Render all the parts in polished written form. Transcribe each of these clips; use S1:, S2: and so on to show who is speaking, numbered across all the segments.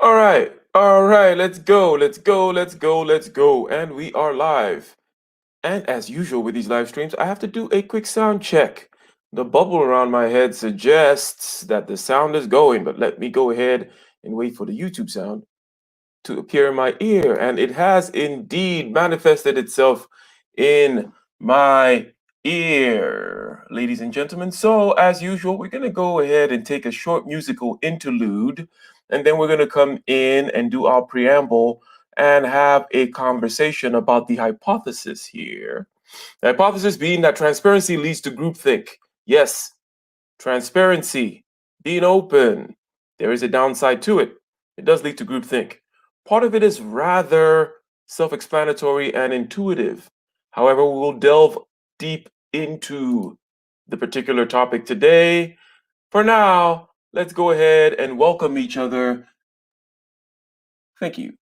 S1: All right, let's go. And we are live. And as usual with these live streams, I have to do a quick sound check. The bubble around my head suggests that the sound is going, but let me go ahead and wait for the YouTube sound to appear in my ear. And it has indeed manifested itself in my ear, ladies and gentlemen. So, as usual, we're going to go ahead and take a short musical interlude, and then we're going to come in and do our preamble and have a conversation about the hypothesis here. The hypothesis being that transparency leads to groupthink. Yes, transparency, being open. There is a downside to it. It does lead to groupthink. Part of it is rather self-explanatory and intuitive. However, we will delve deep into the particular topic today. For now, let's go ahead and welcome each other. Thank you.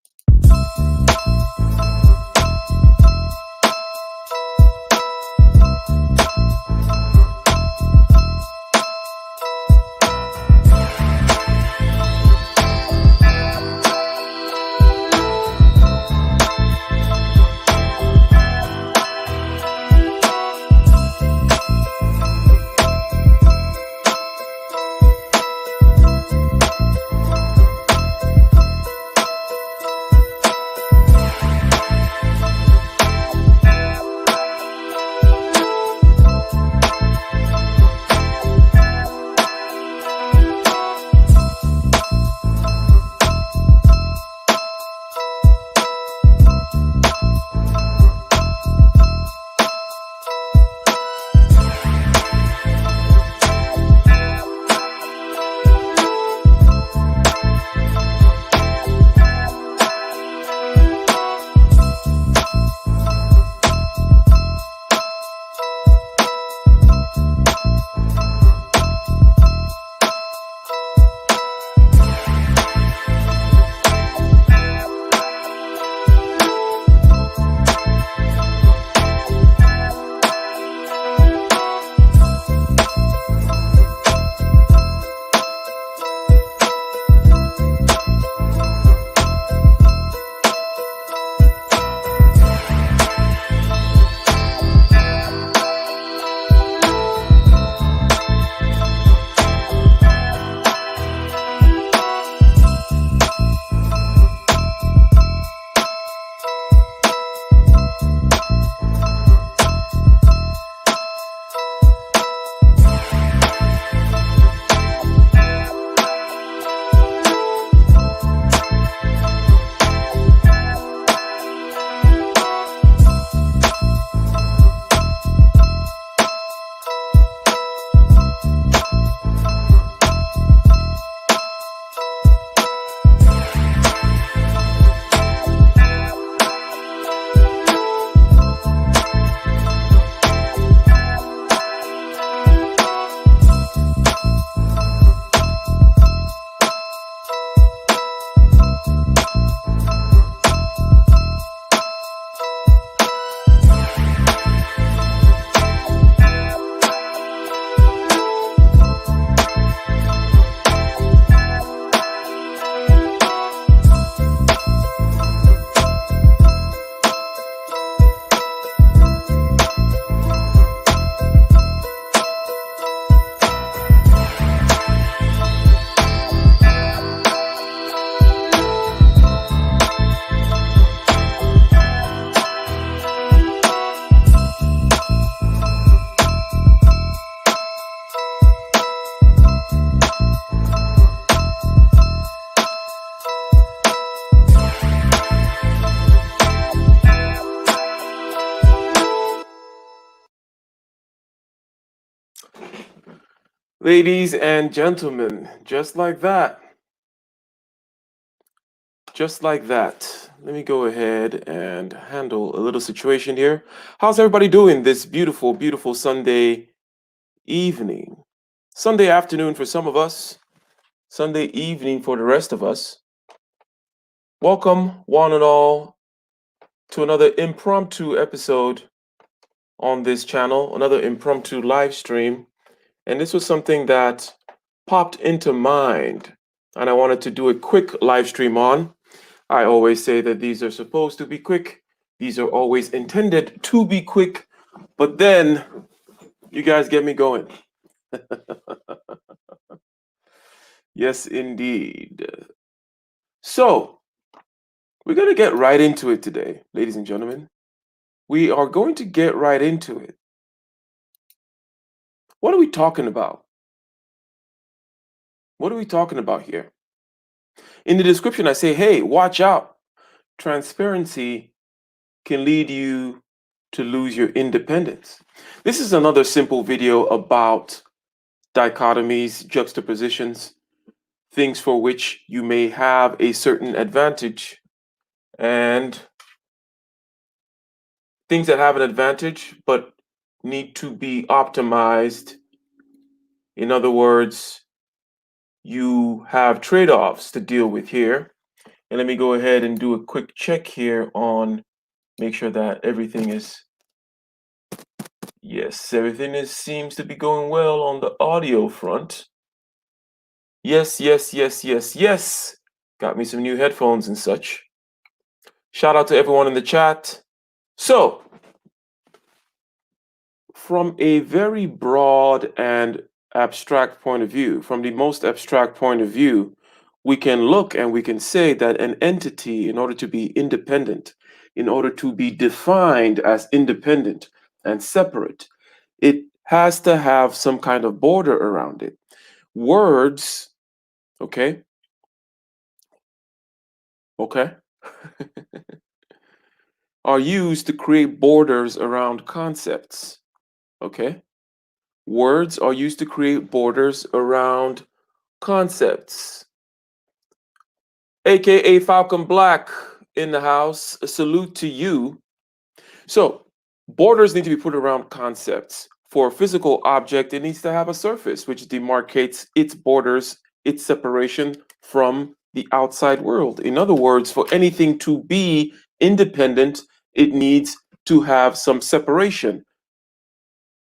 S1: Ladies and gentlemen, just like that, let me go ahead and handle a little situation here. How's everybody doing this beautiful, beautiful Sunday evening? Sunday afternoon for some of us, Sunday evening for the rest of us. Welcome, one and all, to another impromptu episode on this channel, another impromptu live stream. And this was something that popped into mind and I wanted to do a quick live stream on. I always say that these are supposed to be quick. These are always intended to be quick, but then you guys get me going. Yes, indeed. So, we're going to get right into it today, ladies and gentlemen. We are going to get right into it. What are we talking about? What are we talking about here? In the description, I say, hey, watch out. Transparency can lead you to lose your independence. This is another simple video about dichotomies, juxtapositions, things for which you may have a certain advantage, and things that have an advantage but need to be optimized. In other words, you have trade-offs to deal with here. And let me go ahead and do a quick check here on make sure that everything is, yes, everything seems to be going well on the audio front. Yes, yes, yes, yes, yes. Got me some new headphones and such. Shout out to everyone in the chat. So, from a very broad and abstract point of view, from the most abstract point of view, we can look and we can say that an entity, in order to be independent, in order to be defined as independent and separate, it has to have some kind of border around it. Words, okay, okay, are used to create borders around concepts, okay? Words are used to create borders around concepts. AKA Falcon Black in the house, a salute to you. So, borders need to be put around concepts. For a physical object, it needs to have a surface which demarcates its borders, its separation from the outside world. In other words, for anything to be independent, it needs to have some separation.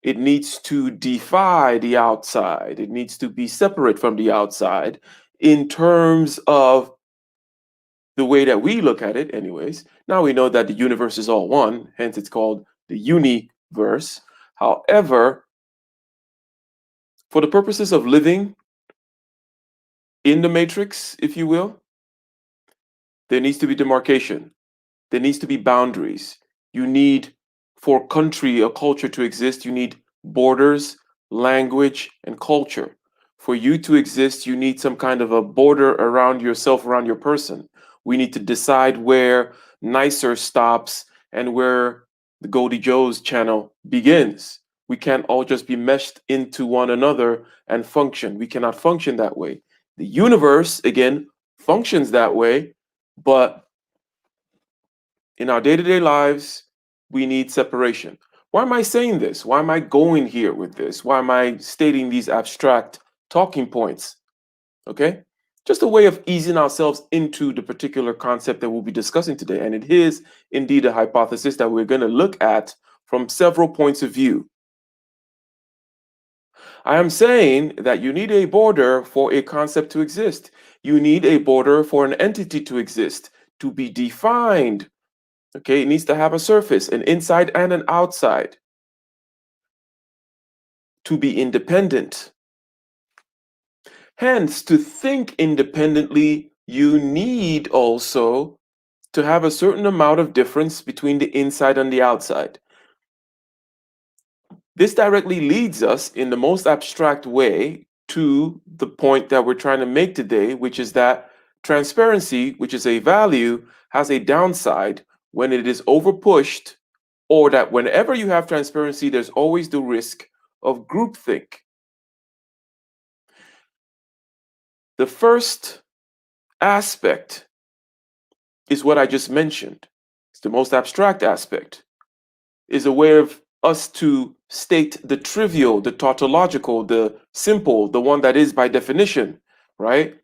S1: It needs to defy the outside. It needs to be separate from the outside in terms of the way that we look at it, anyways. Now we know that the universe is all one, hence it's called the universe. However, for the purposes of living in the matrix, if you will, there needs to be demarcation. There needs to be boundaries. You need, for country, a culture to exist, you need borders, language, and culture. For you to exist, you need some kind of a border around yourself, around your person. We need to decide where Nicer stops and where the Goldie Joe's channel begins. We can't all just be meshed into one another and function. We cannot function that way. The universe, again, functions that way, but in our day-to-day lives, we need separation. Why am I saying this? Why am I going here with this? Why am I stating these abstract talking points? Okay? Just a way of easing ourselves into the particular concept that we'll be discussing today. And it is indeed a hypothesis that we're going to look at from several points of view. I am saying that you need a border for a concept to exist. You need a border for an entity to exist, to be defined. Okay, it needs to have a surface, an inside and an outside, to be independent. Hence, to think independently, you need also to have a certain amount of difference between the inside and the outside. This directly leads us in the most abstract way to the point that we're trying to make today, which is that transparency, which is a value, has a downside when it is overpushed, or that whenever you have transparency, there's always the risk of groupthink. The first aspect is what I just mentioned. It's the most abstract aspect, is a way of us to state the trivial, the tautological, the simple, the one that is by definition, right?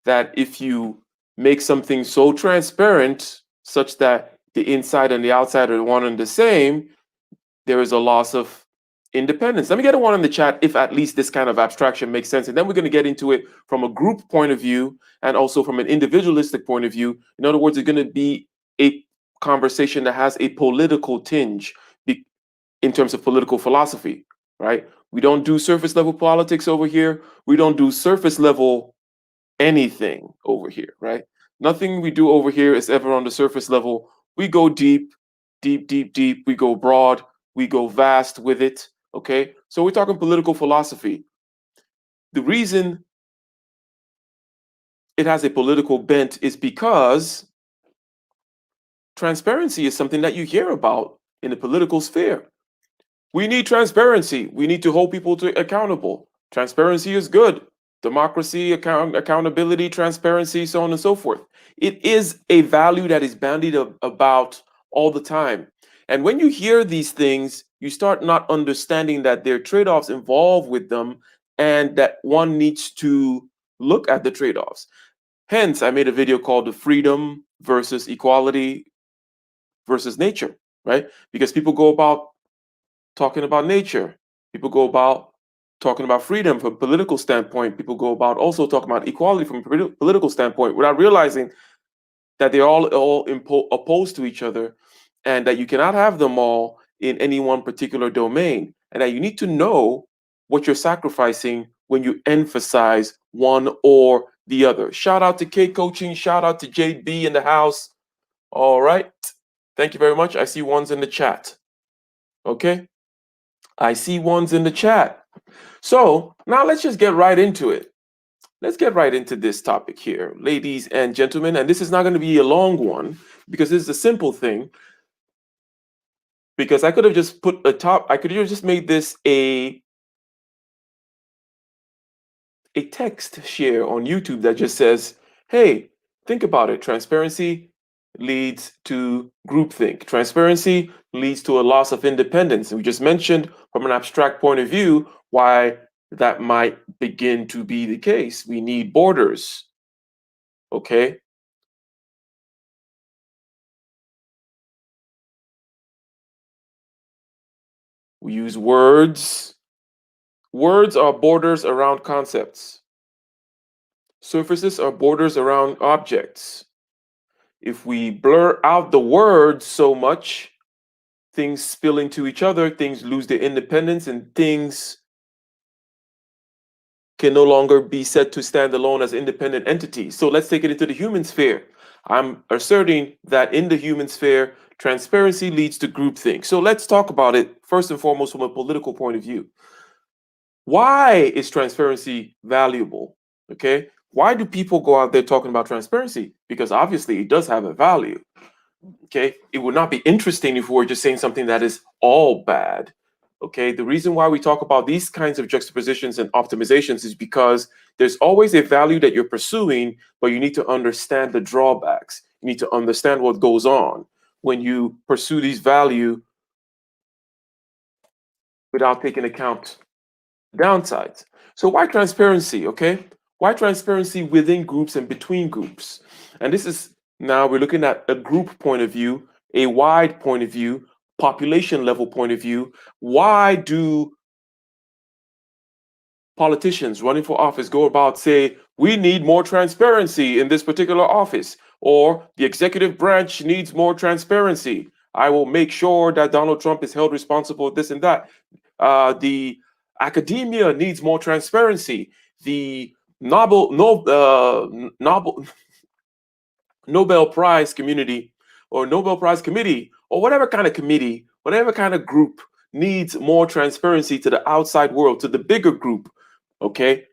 S1: That if you make something so transparent such that the inside and the outside are one and the same, there is a loss of independence. Let me get a one in the chat if at least this kind of abstraction makes sense. And then we're going to get into it from a group point of view and also from an individualistic point of view. In other words, it's going to be a conversation that has a political tinge in terms of political philosophy, right? We don't do surface level politics over here. We don't do surface level anything over here, right? Nothing we do over here is ever on the surface level. We go deep, deep, deep, deep. We go broad. We go vast with it. Okay. So we're talking political philosophy. The reason it has a political bent is because transparency is something that you hear about in the political sphere. We need transparency. We need to hold people to accountable. Transparency is good. Democracy, accountability, transparency, so on and so forth. It is a value that is bandied about all the time. And when you hear these things, you start not understanding that there are trade-offs involved with them and that one needs to look at the trade-offs. Hence, I made a video called the freedom versus equality versus nature, right? Because people go about talking about nature. People go about talking about freedom from a political standpoint. People go about also talking about equality from a political standpoint without realizing that they're all opposed to each other and that you cannot have them all in any one particular domain and that you need to know what you're sacrificing when you emphasize one or the other. Shout out to K Coaching. Shout out to JB in the house. All right. Thank you very much. I see ones in the chat. Okay. I see ones in the chat. So now let's just get right into it. Let's get right into this topic here, ladies and gentlemen. And this is not going to be a long one because this is a simple thing. Because I could have just I could have just made this a text share on YouTube that just says, hey, think about it. Transparency leads to groupthink. Transparency leads to a loss of independence. And we just mentioned from an abstract point of view why that might begin to be the case. We need borders. Okay. We use words. Words are borders around concepts. Surfaces are borders around objects. If we blur out the words so much, things spill into each other, things lose their independence, and things can no longer be said to stand alone as independent entities. So let's take it into the human sphere. I'm asserting that in the human sphere, transparency leads to groupthink. So let's talk about it first and foremost from a political point of view. Why is transparency valuable? Okay. Why do people go out there talking about transparency? Because obviously it does have a value. Okay. It would not be interesting if we were just saying something that is all bad. Okay. The reason why we talk about these kinds of juxtapositions and optimizations is because there's always a value that you're pursuing, but you need to understand the drawbacks. You need to understand what goes on when you pursue these value without taking account downsides. So why transparency? Okay. Why transparency within groups and between groups? And this is now we're looking at a group point of view, a wide point of view, population level point of view. Why do politicians running for office go about say we need more transparency in this particular office or the executive branch needs more transparency? I will make sure that Donald Trump is held responsible, this and that. The academia needs more transparency. The Nobel Prize community or Nobel Prize committee or whatever kind of committee, whatever kind of group needs more transparency to the outside world, to the bigger group. Okay.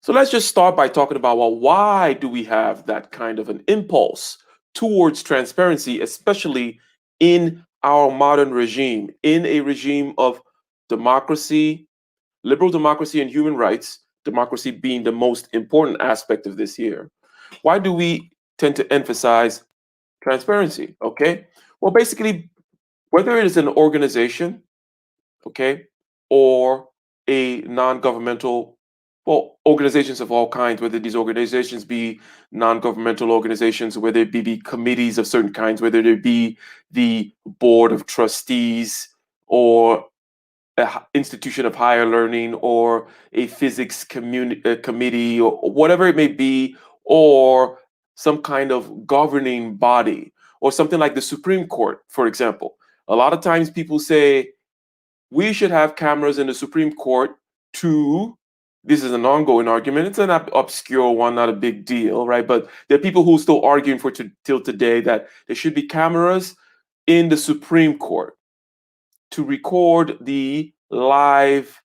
S1: So let's just start by talking about, well, why do we have that kind of an impulse towards transparency, especially in our modern regime, in a regime of democracy, liberal democracy and human rights, democracy being the most important aspect of this here? Why do we tend to emphasize transparency? Okay. Well, basically, whether it is an organization, okay, or a non-governmental, well, organizations of all kinds, whether these organizations be non-governmental organizations, whether it be committees of certain kinds, whether it be the board of trustees or institution of higher learning or a physics committee or whatever it may be, or some kind of governing body or something like the Supreme Court, for example. A lot of times people say we should have cameras in the Supreme Court to, this is an ongoing argument. It's an obscure one, not a big deal, right? But there are people who are still arguing for till today that there should be cameras in the Supreme Court to record the live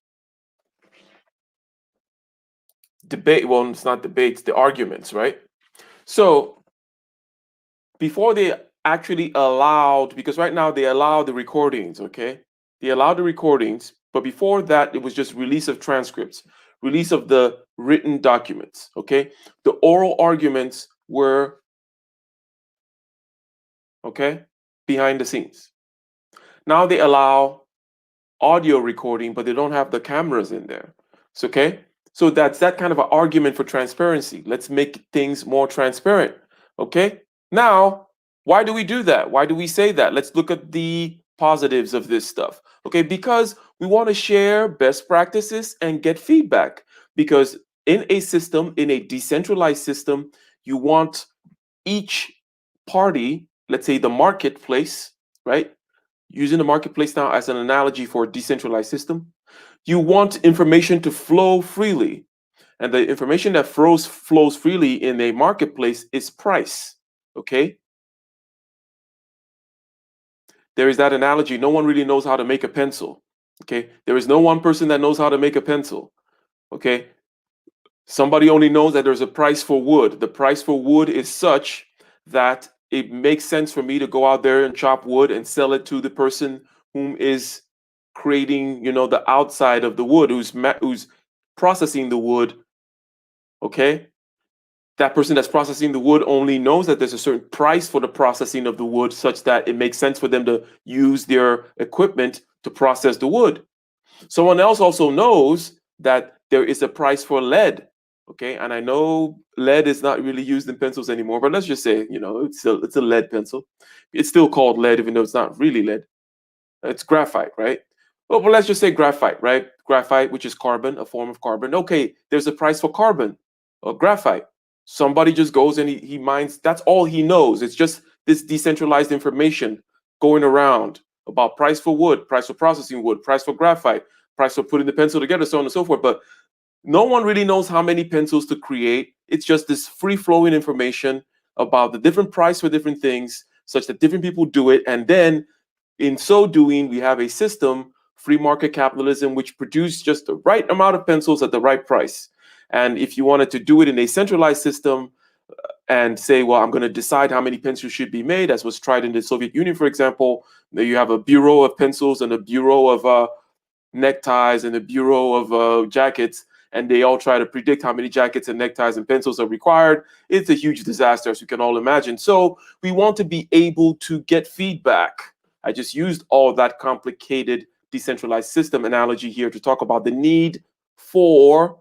S1: debate. Well, it's not debates, the arguments, right? So before they actually allowed, because right now they allow the recordings, okay? They allow the recordings, but before that, it was just release of transcripts, release of the written documents, okay? The oral arguments were, okay, behind the scenes. Now they allow audio recording, but they don't have the cameras in there. So, okay. So that's that kind of an argument for transparency. Let's make things more transparent. Okay. Now, why do we do that? Why do we say that? Let's look at the positives of this stuff. Okay. Because we want to share best practices and get feedback. Because in a system, in a decentralized system, you want each party, let's say the marketplace, right? Using the marketplace now as an analogy for a decentralized system, you want information to flow freely. And the information that flows freely in a marketplace is price. Okay. There is that analogy. No one really knows how to make a pencil. Okay. There is no one person that knows how to make a pencil. Okay. Somebody only knows that there's a price for wood. The price for wood is such that it makes sense for me to go out there and chop wood and sell it to the person whom is creating, the outside of the wood, who's processing the wood. Okay, that person that's processing the wood only knows that there's a certain price for the processing of the wood, such that it makes sense for them to use their equipment to process the wood. Someone else also knows that there is a price for lead. Okay, and I know lead is not really used in pencils anymore, but let's just say, it's a lead pencil. It's still called lead, even though it's not really lead. It's graphite, right? Well, but let's just say graphite, right? Graphite, which is carbon, a form of carbon. Okay, there's a price for carbon or graphite. Somebody just goes and he mines. That's all he knows. It's just this decentralized information going around about price for wood, price for processing wood, price for graphite, price for putting the pencil together, so on and so forth. But no one really knows how many pencils to create. It's just this free flowing information about the different price for different things, such that different people do it. And then in so doing, we have a system, free market capitalism, which produces just the right amount of pencils at the right price. And if you wanted to do it in a centralized system and say, well, I'm going to decide how many pencils should be made, as was tried in the Soviet Union, for example, you have a bureau of pencils and a bureau of neckties and a bureau of jackets, and they all try to predict how many jackets and neckties and pencils are required. It's a huge disaster, as you can all imagine. So we want to be able to get feedback. I just used all that complicated decentralized system analogy here to talk about the need for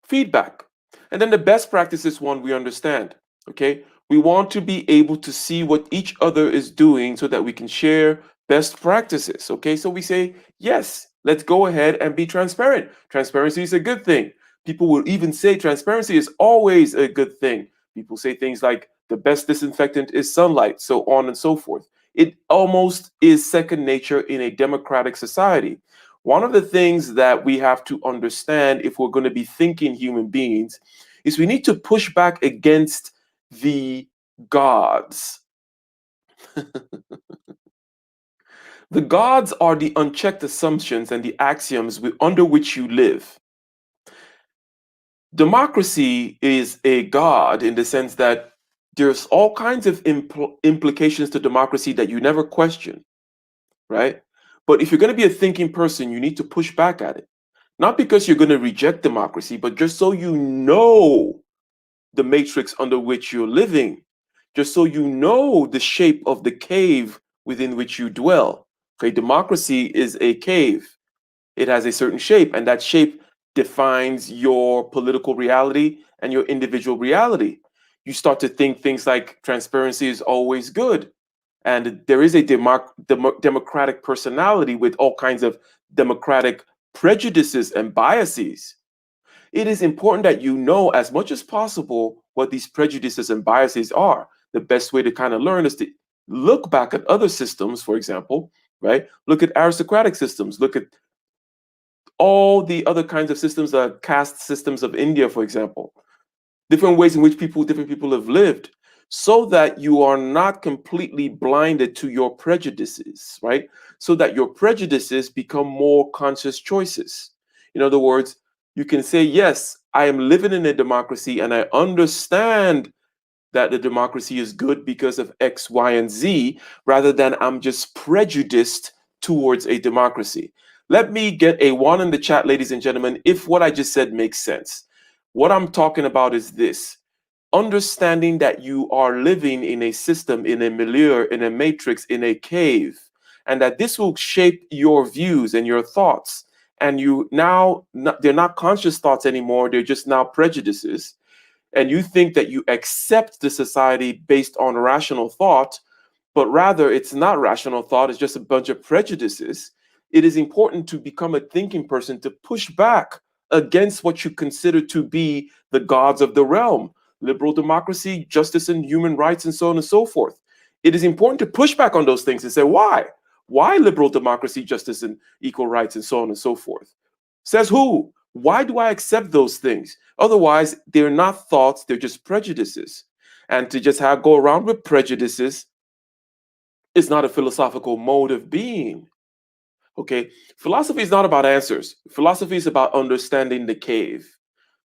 S1: feedback. And then the best practices one we understand. Okay. We want to be able to see what each other is doing so that we can share best practices. Okay. So we say, yes, let's go ahead and be transparent. Transparency is a good thing. People will even say transparency is always a good thing. People say things like the best disinfectant is sunlight, so on and so forth. It almost is second nature in a democratic society. One of the things that we have to understand if we're going to be thinking human beings is we need to push back against the gods. The gods are the unchecked assumptions and the axioms under which you live. Democracy is a god in the sense that there's all kinds of implications to democracy that you never question, right? But if you're going to be a thinking person, you need to push back at it. Not because you're going to reject democracy, but just so you know the matrix under which you're living, just so you know the shape of the cave within which you dwell. Okay, democracy is a cave. It has a certain shape, and that shape defines your political reality and your individual reality. You start to think things like transparency is always good. And there is a democratic personality with all kinds of democratic prejudices and biases. It is important that you know as much as possible what these prejudices and biases are. The best way to kind of learn is to look back at other systems, for example, right? Look at aristocratic systems, look at all the other kinds of systems, caste systems of India, for example, different ways in which different people have lived, so that you are not completely blinded to your prejudices, right? So that your prejudices become more conscious choices. In other words, you can say, yes, I am living in a democracy and I understand that the democracy is good because of X, Y, and Z, rather than I'm just prejudiced towards a democracy. Let me get a one in the chat, ladies and gentlemen, if what I just said makes sense. What I'm talking about is this: understanding that you are living in a system, in a milieu, in a matrix, in a cave, and that this will shape your views and your thoughts. And you now, they're not conscious thoughts anymore, they're just now prejudices. And you think that you accept the society based on rational thought, but rather it's not rational thought, it's just a bunch of prejudices. It is important to become a thinking person, to push back against what you consider to be the gods of the realm: liberal democracy, justice and human rights, and so on and so forth. It is important to push back on those things and say, why? Why liberal democracy, justice, and equal rights, and so on and so forth? Says who? Why do I accept those things? Otherwise, they're not thoughts, they're just prejudices. And to just go around with prejudices is not a philosophical mode of being. Okay, philosophy is not about answers. Philosophy is about understanding the cave.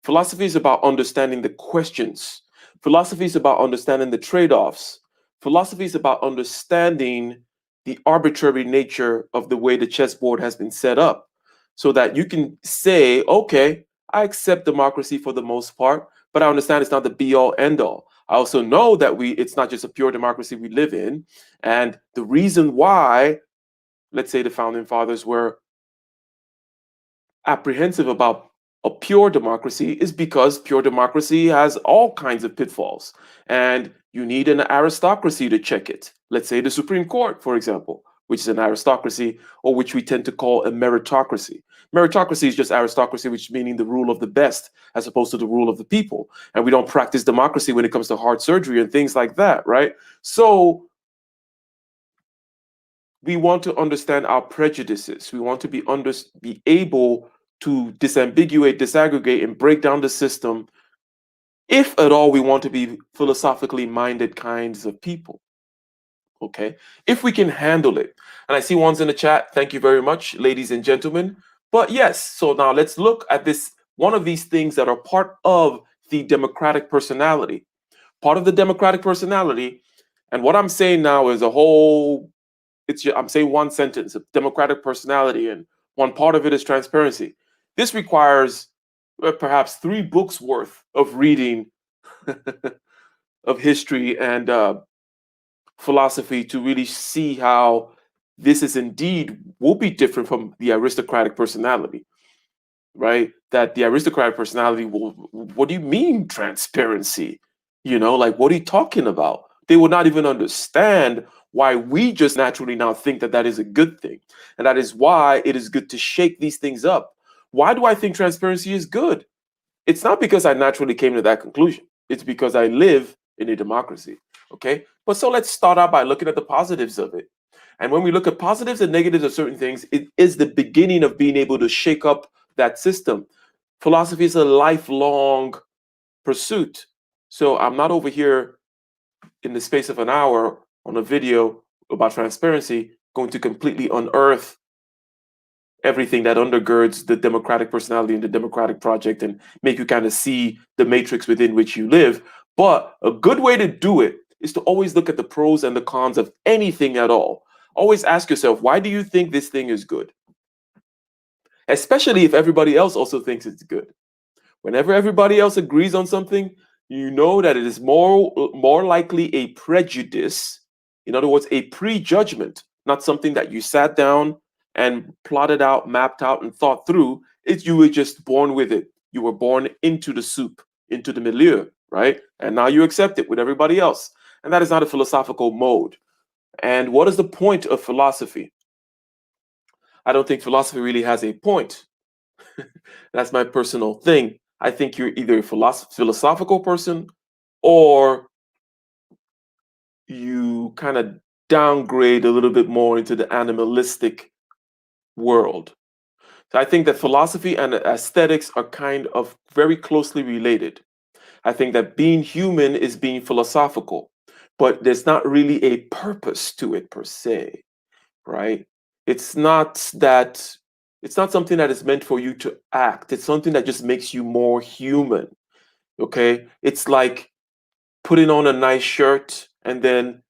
S1: Philosophy is about understanding the questions. Philosophy is about understanding the trade offs. Philosophy is about understanding the arbitrary nature of the way the chessboard has been set up, so that you can say, okay, I accept democracy for the most part, but I understand it's not the be all end all. I also know that it's not just a pure democracy we live in. And the reason why, let's say, the founding fathers were apprehensive about a pure democracy is because pure democracy has all kinds of pitfalls, and you need an aristocracy to check it. Let's say the Supreme Court, for example, which is an aristocracy, or which we tend to call a meritocracy. Meritocracy is just aristocracy, which meaning the rule of the best as opposed to the rule of the people. And we don't practice democracy when it comes to heart surgery and things like that, right? So we want to understand our prejudices. We want to be able to disambiguate, disaggregate, and break down the system, if at all we want to be philosophically minded kinds of people. Okay, if we can handle it. And I see ones in the chat. Thank you very much, ladies and gentlemen. But yes, so now let's look at this, one of these things that are part of the democratic personality. Part of the democratic personality, and what I'm saying now is a whole, I'm saying one sentence of democratic personality, and one part of it is transparency. This requires perhaps 3 books worth of reading of history and philosophy to really see how this is indeed will be different from the aristocratic personality, right? That the aristocratic personality will, what do you mean transparency? Like, what are you talking about? They will not even understand why we just naturally now think that that is a good thing. And that is why it is good to shake these things up. Why do I think transparency is good? It's not because I naturally came to that conclusion. It's because I live in a democracy. Okay. But so let's start out by looking at the positives of it. And when we look at positives and negatives of certain things, it is the beginning of being able to shake up that system. Philosophy is a lifelong pursuit. So I'm not over here in the space of an hour on a video about transparency going to completely unearth everything that undergirds the democratic personality and the democratic project and make you kind of see the matrix within which you live. But a good way to do it is to always look at the pros and the cons of anything at all. Always ask yourself, why do you think this thing is good? Especially if everybody else also thinks it's good. Whenever everybody else agrees on something, you know that it is more likely a prejudice. In other words, a prejudgment, not something that you sat down and plotted out, mapped out, and thought through. It's you were just born with it. You were born into the soup, into the milieu, right? And now you accept it with everybody else. And that is not a philosophical mode. And what is the point of philosophy? I don't think philosophy really has a point. That's my personal thing. I think you're either a philosophical person or you kind of downgrade a little bit more into the animalistic world. So I think that philosophy and aesthetics are kind of very closely related. I think that being human is being philosophical, but there's not really a purpose to it per se, right? It's not that it's not something that is meant for you to act. It's something that just makes you more human. Okay? It's like putting on a nice shirt and then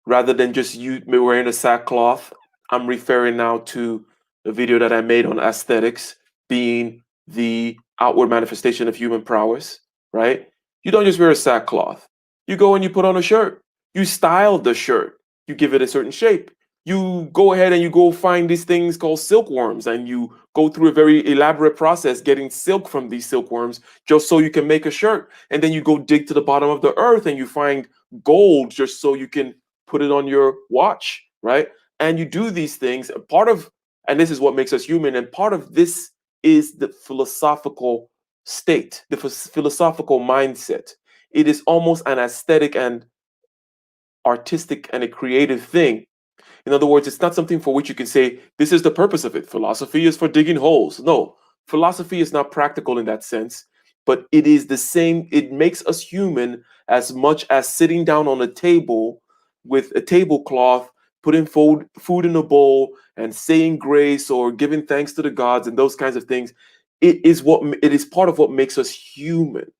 S1: rather than just you wearing a sackcloth, I'm referring now to the video that I made on aesthetics being the outward manifestation of human prowess, right? You don't just wear a sackcloth. You go and you put on a shirt. You style the shirt. You give it a certain shape. You go ahead and you go find these things called silkworms and you go through a very elaborate process getting silk from these silkworms just so you can make a shirt. And then you go dig to the bottom of the earth and you find gold just so you can put it on your watch, right? And you do these things. And this is what makes us human. And part of this is the philosophical state, the philosophical mindset. It is almost an aesthetic and artistic and a creative thing. In other words, it's not something for which you can say, this is the purpose of it. Philosophy is for digging holes. No, philosophy is not practical in that sense, but it is the same. It makes us human as much as sitting down on a table with a tablecloth, putting food in a bowl and saying grace or giving thanks to the gods and those kinds of things. It is part of what makes us human.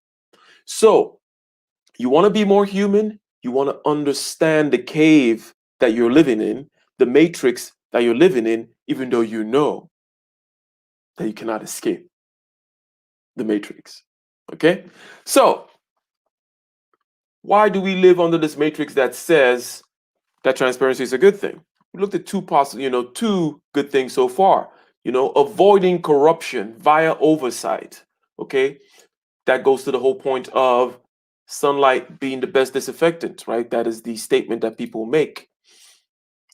S1: So you want to be more human, you want to understand the cave that you're living in, the matrix that you're living in, even though you know that you cannot escape the matrix. Okay? So, why do we live under this matrix that says that transparency is a good thing? We looked at two good things so far. Avoiding corruption via oversight. Okay? That goes to the whole point of sunlight being the best disinfectant, right? That is the statement that people make.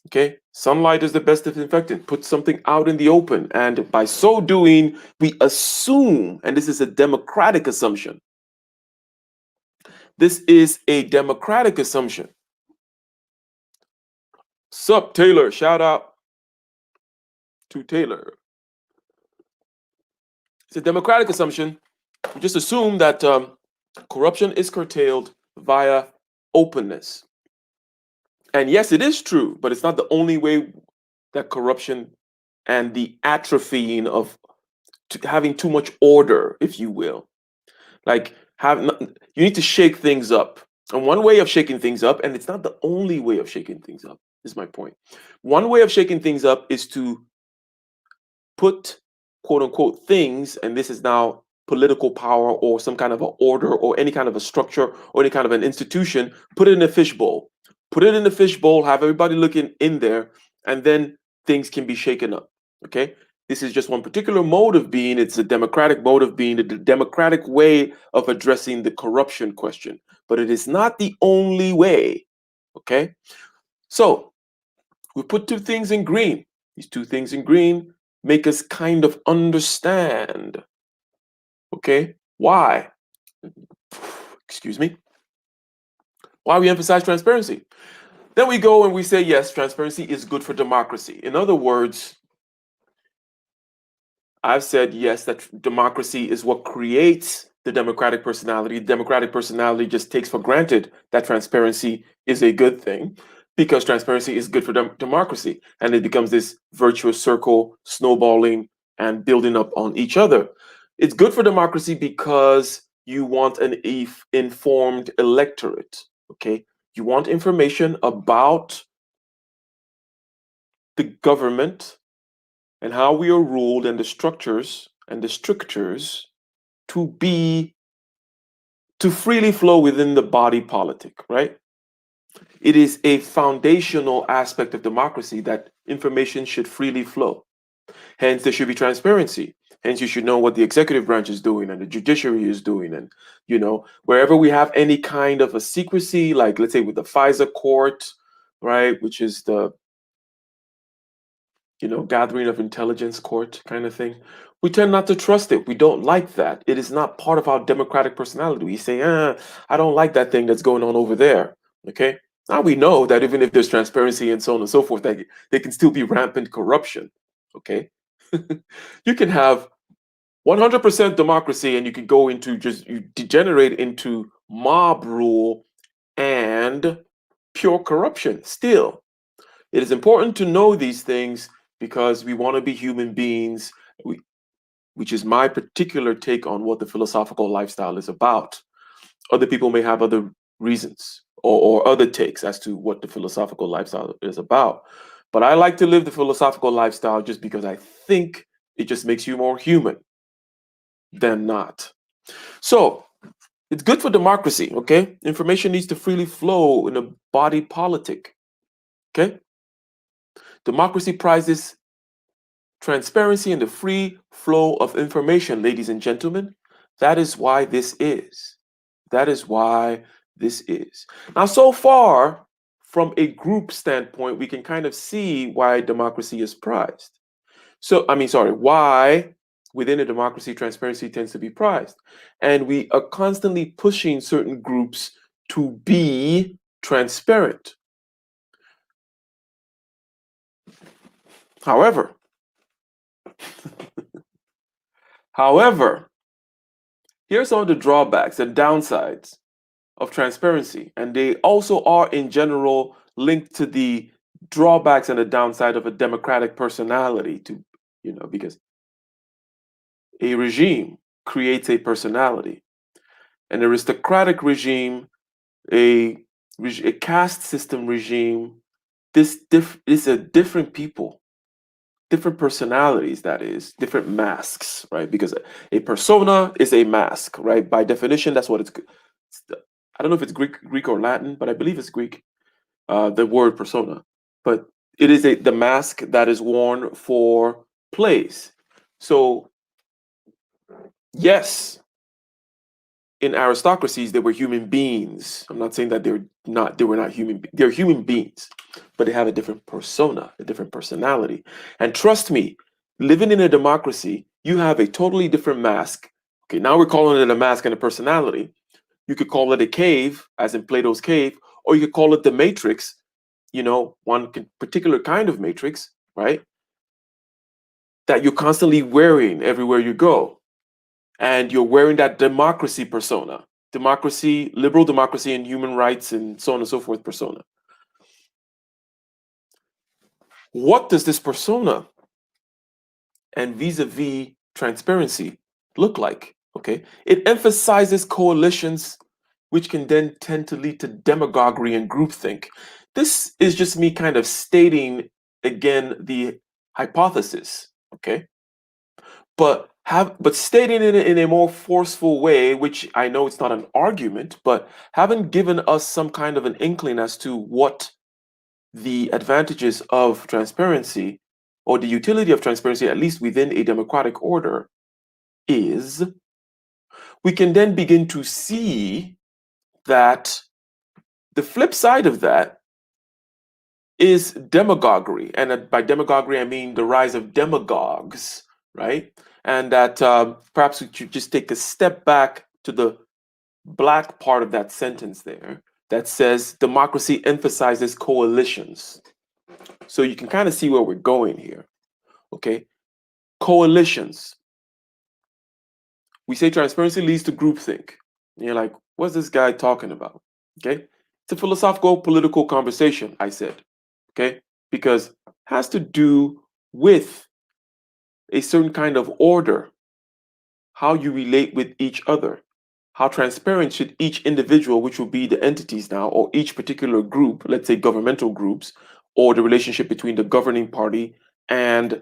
S1: Okay, sunlight is the best disinfectant. Put something out in the open, and by so doing, we assume, and this is a democratic assumption. This is a democratic assumption. Sup, Taylor? Shout out to Taylor. It's a democratic assumption. We just assume that corruption is curtailed via openness. And yes, it is true, but it's not the only way that corruption and the atrophying of having too much order, if you will, like you need to shake things up. And one way of shaking things up, and it's not the only way of shaking things up, is my point. One way of shaking things up is to put quote unquote things, and this is now political power or some kind of an order or any kind of a structure or any kind of an institution, put it in a fishbowl. Put it in the fishbowl, have everybody looking in there, and then things can be shaken up. Okay? This is just one particular mode of being. It's a democratic mode of being, the democratic way of addressing the corruption question. But it is not the only way. Okay? So we put two things in green. These two things in green make us kind of understand. Okay? Why? Excuse me. Why we emphasize transparency. Then we go and we say, yes, transparency is good for democracy. In other words, I've said, yes, that democracy is what creates the democratic personality. Democratic personality just takes for granted that transparency is a good thing because transparency is good for democracy. And it becomes this virtuous circle, snowballing and building up on each other. It's good for democracy because you want an informed electorate. Okay. You want information about the government and how we are ruled and the structures and the strictures to freely flow within the body politic, right? It is a foundational aspect of democracy that information should freely flow. Hence, there should be transparency. Hence, you should know what the executive branch is doing and the judiciary is doing. And, wherever we have any kind of a secrecy, like let's say with the FISA court, right? Which is the, gathering of intelligence court kind of thing. We tend not to trust it. We don't like that. It is not part of our democratic personality. We say, I don't like that thing that's going on over there. Okay. Now we know that even if there's transparency and so on and so forth, that there can still be rampant corruption. Okay. You can have 100% democracy and you can go into you degenerate into mob rule and pure corruption still. It is important to know these things because we want to be human beings, which is my particular take on what the philosophical lifestyle is about. Other people may have other reasons or other takes as to what the philosophical lifestyle is about. But I like to live the philosophical lifestyle just because I think it just makes you more human than not. So it's good for democracy, okay? Information needs to freely flow in a body politic, okay? Democracy prizes transparency and the free flow of information, ladies and gentlemen. That is why this is. That is why this is. Now, so far, from a group standpoint, we can kind of see why democracy is prized. Why within a democracy, transparency tends to be prized. And we are constantly pushing certain groups to be transparent. However, However, here's some of the drawbacks and downsides of transparency, and they also are in general linked to the drawbacks and the downside of a democratic personality because a regime creates a personality. An aristocratic regime, a caste system regime, is a different people, different personalities, that is, different masks, right? Because a persona is a mask, right? By definition, that's what I don't know if it's Greek or Latin, but I believe it's Greek, the word persona. But it is the mask that is worn for plays. So, yes, in aristocracies, they were human beings. I'm not saying that they were not human. They're human beings, but they have a different persona, a different personality. And trust me, living in a democracy, you have a totally different mask. Okay, now we're calling it a mask and a personality. You could call it a cave, as in Plato's cave, or you could call it the matrix, one particular kind of matrix, right? That you're constantly wearing everywhere you go. And you're wearing that democracy persona, democracy, liberal democracy, and human rights, and so on and so forth persona. What does this persona and vis-a-vis transparency look like? Okay, it emphasizes coalitions, which can then tend to lead to demagoguery and groupthink. This is just me kind of stating again the hypothesis. Okay, but stating it in a more forceful way, which I know it's not an argument, but having given us some kind of an inkling as to what the advantages of transparency or the utility of transparency, at least within a democratic order, is, we can then begin to see that the flip side of that is demagoguery. And by demagoguery, I mean the rise of demagogues, right? And that perhaps we should just take a step back to the black part of that sentence there that says democracy emphasizes coalitions. So you can kind of see where we're going here. Okay. Coalitions. We say transparency leads to groupthink. And you're like, what's this guy talking about? Okay. It's a philosophical political conversation, I said. Okay. Because it has to do with a certain kind of order, how you relate with each other, how transparent should each individual, which will be the entities now, or each particular group, let's say governmental groups, or the relationship between the governing party and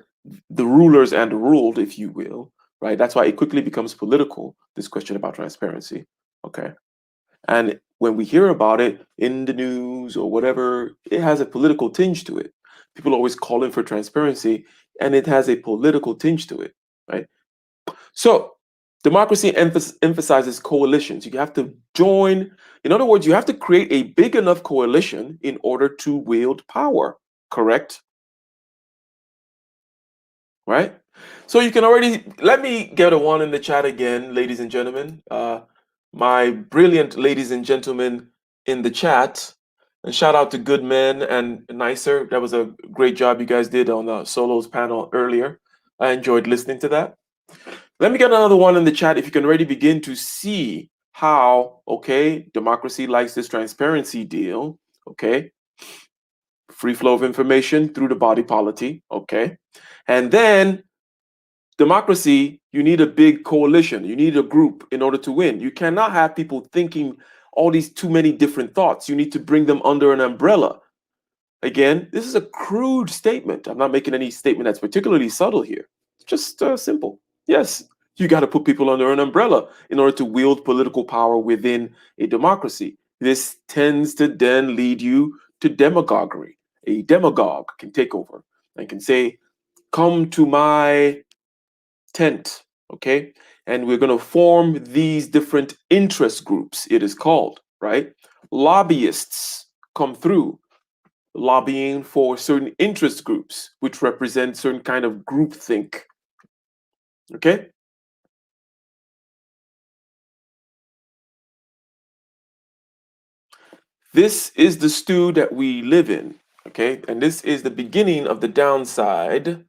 S1: the rulers and the ruled, if you will, right? That's why it quickly becomes political, this question about transparency, okay? And when we hear about it in the news or whatever, it has a political tinge to it. People always calling for transparency, and it has a political tinge to it, right? So Democracy emphasizes coalitions. You have to join. In other words, you have to create a big enough coalition in order to wield power. Correct? Right? So you can already let me get a one in the chat again, ladies and gentlemen. My brilliant ladies and gentlemen in the chat. And shout out to Goodman and Nicer. That was a great job you guys did on the solos panel earlier. I enjoyed listening to that. Let me get another one in the chat if you can already begin to see how, okay, democracy likes this transparency deal, okay, free flow of information through the body polity, okay, and then democracy, you need a big coalition, you need a group in order to win. You cannot have people thinking all these too many different thoughts. You need to bring them under an umbrella. Again, this is a crude statement. I'm not making any statement that's particularly subtle here. It's just simple. Yes, you got to put people under an umbrella in order to wield political power within a democracy. This tends to then lead you to demagoguery. A demagogue can take over and can say, come to my tent, okay? And we're going to form these different interest groups, it is called, right? Lobbyists come through lobbying for certain interest groups, which represent certain kind of groupthink. Okay? This is the stew that we live in. Okay? And this is the beginning of the downside.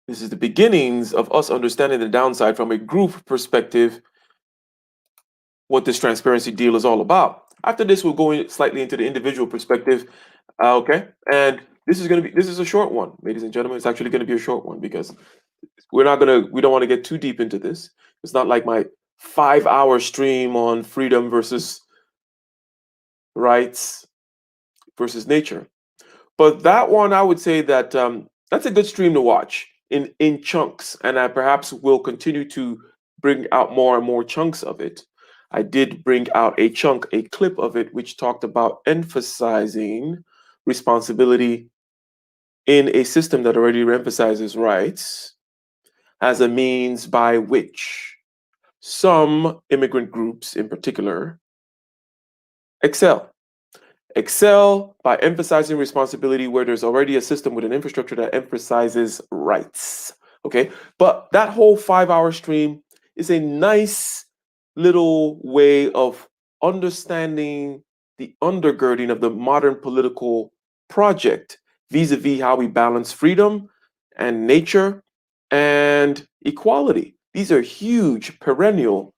S1: This is the beginnings of us understanding the downside from a group perspective, what this transparency deal is all about. After this, we'll go slightly into the individual perspective. Okay? And this is a short one, ladies and gentlemen. It's actually going to be a short one because we don't want to get too deep into this. It's not like my 5-hour stream on freedom versus rights versus nature. But that one, I would say that that's a good stream to watch in chunks, and I perhaps will continue to bring out more and more chunks of it. I did bring out a clip of it, which talked about emphasizing responsibility in a system that already emphasizes rights as a means by which some immigrant groups in particular excel. Excel by emphasizing responsibility where there's already a system with an infrastructure that emphasizes rights. Okay, but that whole 5-hour stream is a nice little way of understanding the undergirding of the modern political project vis-a-vis how we balance freedom and nature and equality. These are huge perennial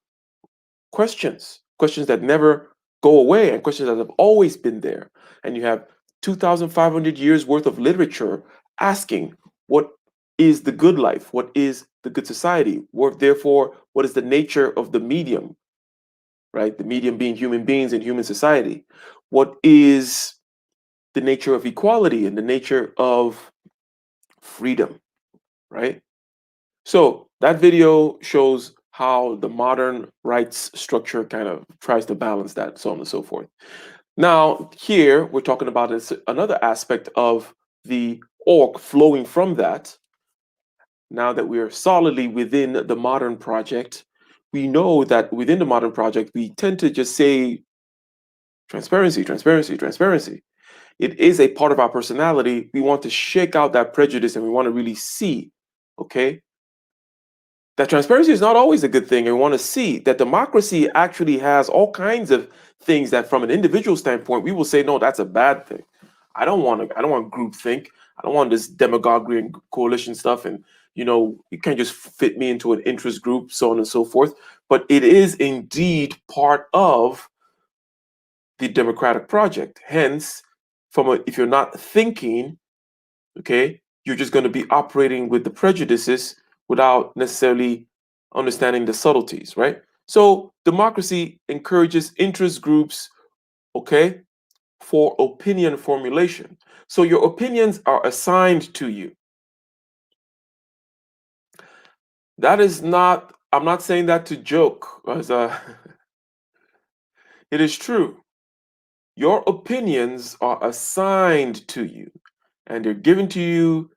S1: questions that never go away and questions that have always been there. And you have 2,500 years worth of literature asking what is the good life? What is the good society? Therefore, what is the nature of the medium, right? The medium being human beings and human society. What is the nature of equality and the nature of freedom, right? So that video shows how the modern rights structure kind of tries to balance that, so on and so forth. Now, here we're talking about another aspect of the orc flowing from that. Now that we are solidly within the modern project, we know that within the modern project, we tend to just say transparency, transparency, transparency. It is a part of our personality. We want to shake out that prejudice and we want to really see, okay, that transparency is not always a good thing. And we want to see that democracy actually has all kinds of things that from an individual standpoint, we will say, no, that's a bad thing. I don't want groupthink. I don't want this demagoguery and coalition stuff. And, you can't just fit me into an interest group, so on and so forth. But it is indeed part of the democratic project. Hence, if you're not thinking, okay, you're just going to be operating with the prejudices without necessarily understanding the subtleties, right? So democracy encourages interest groups, okay, for opinion formulation. So your opinions are assigned to you. That is not, I'm not saying that to joke, as it is true. Your opinions are assigned to you and they're given to you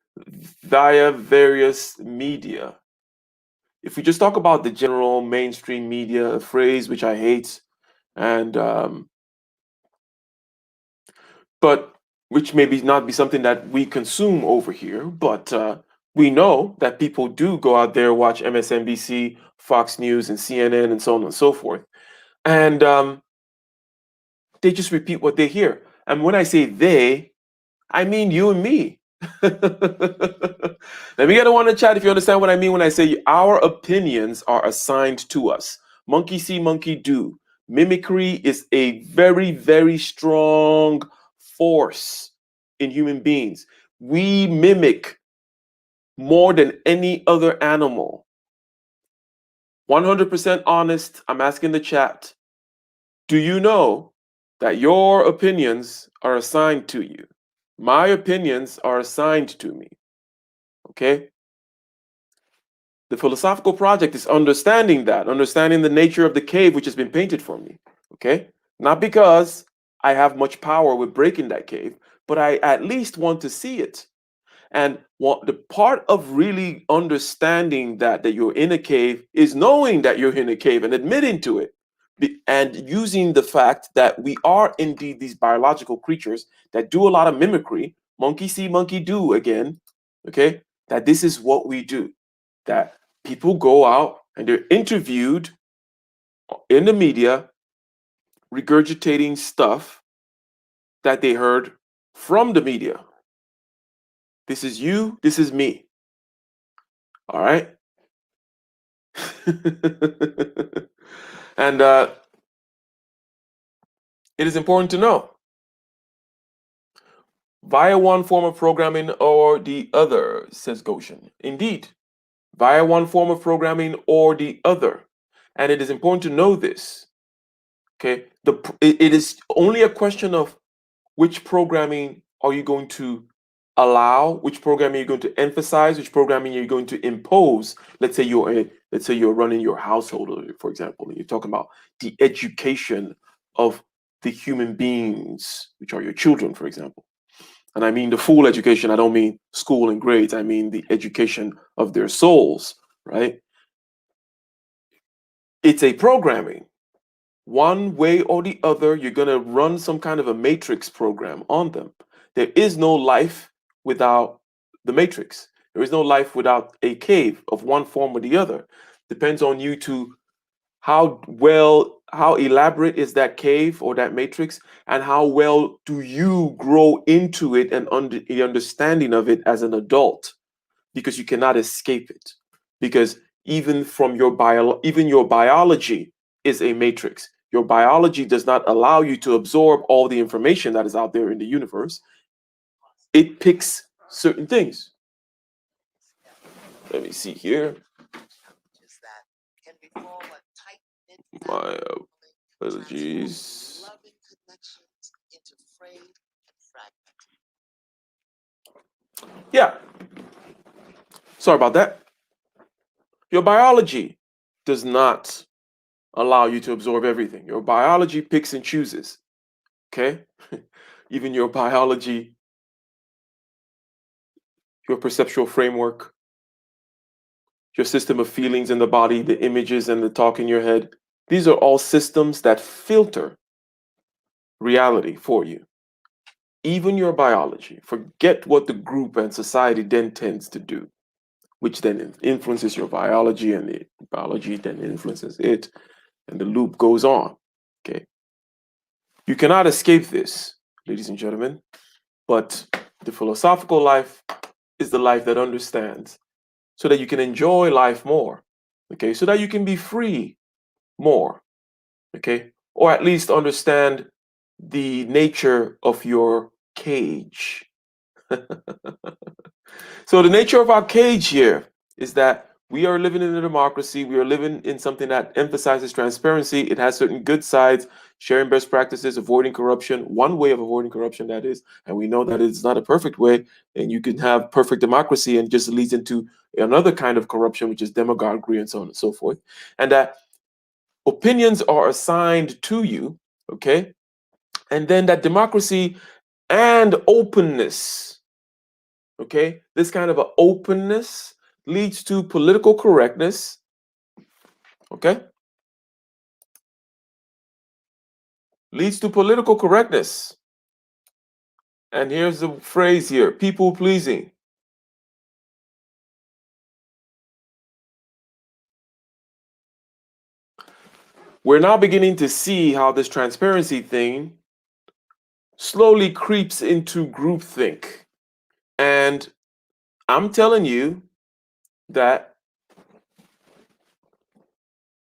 S1: via various media. if we just talk about the general mainstream media, a phrase which I hate, and but which maybe not be something that we consume over here, but we know that people do go out there, watch MSNBC, Fox News, and CNN, and so on and so forth, and they just repeat what they hear. And when I say they, I mean you and me. Let me get on the chat if you understand what I mean when I say our opinions are assigned to us. Monkey see, monkey do. Mimicry is a very, very strong force in human beings. We mimic more than any other animal. 100% honest, I'm asking the chat. Do you know that your opinions are assigned to you? My opinions are assigned to me. Okay? The philosophical project is understanding that, understanding the nature of the cave which has been painted for me. Okay? Not because I have much power with breaking that cave, but I at least want to see it. And what the part of really understanding that you're in a cave is knowing that you're in a cave and admitting to it. And using the fact that we are indeed these biological creatures that do a lot of mimicry, monkey see, monkey do again, okay? That this is what we do. That people go out and they're interviewed in the media regurgitating stuff that they heard from the media. This is you, this is me. All right? And it is important to know via one form of programming or the other, says Goshen. Indeed, via one form of programming or the other. And it is important to know this. Okay, it is only a question of which programming are you going to allow, which programming you're going to emphasize, which programming you're going to impose. Let's say you're running your household, for example, and you're talking about the education of the human beings, which are your children, for example. And I mean the full education. I don't mean school and grades. I mean the education of their souls, right? It's a programming. One way or the other, you're going to run some kind of a matrix program on them. There is no life without the matrix. There is no life without a cave of one form or the other. Depends on you to how elaborate is that cave or that matrix, and how well do you grow into it and the understanding of it as an adult, because you cannot escape it. Because even your biology is a matrix. Your biology does not allow you to absorb all the information that is out there in the universe. It picks certain things. Let me see here. My apologies. Yeah, sorry about that. Your biology does not allow you to absorb everything. Your biology picks and chooses. Okay? Even your biology, your perceptual framework, your system of feelings in the body, the images and the talk in your head, these are all systems that filter reality for you. Even your biology. Forget what the group and society then tends to do, which then influences your biology, and the biology then influences it, and the loop goes on. Okay. You cannot escape this, ladies and gentlemen, but the philosophical life is the life that understands, so that you can enjoy life more. Okay. So that you can be free more. Okay. Or at least understand the nature of your cage. So the nature of our cage here is that we are living in a democracy. We are living in something that emphasizes transparency. It has certain good sides, sharing best practices, avoiding corruption. One way of avoiding corruption, that is, and we know that it's not a perfect way. And you can have perfect democracy and just leads into another kind of corruption, which is demagoguery and so on and so forth. And that opinions are assigned to you, okay? And then that democracy and openness, okay? This kind of an openness leads to political correctness, Okay? Leads to political correctness. And here's the phrase here, people pleasing. We're now beginning to see how this transparency thing slowly creeps into groupthink. And I'm telling you that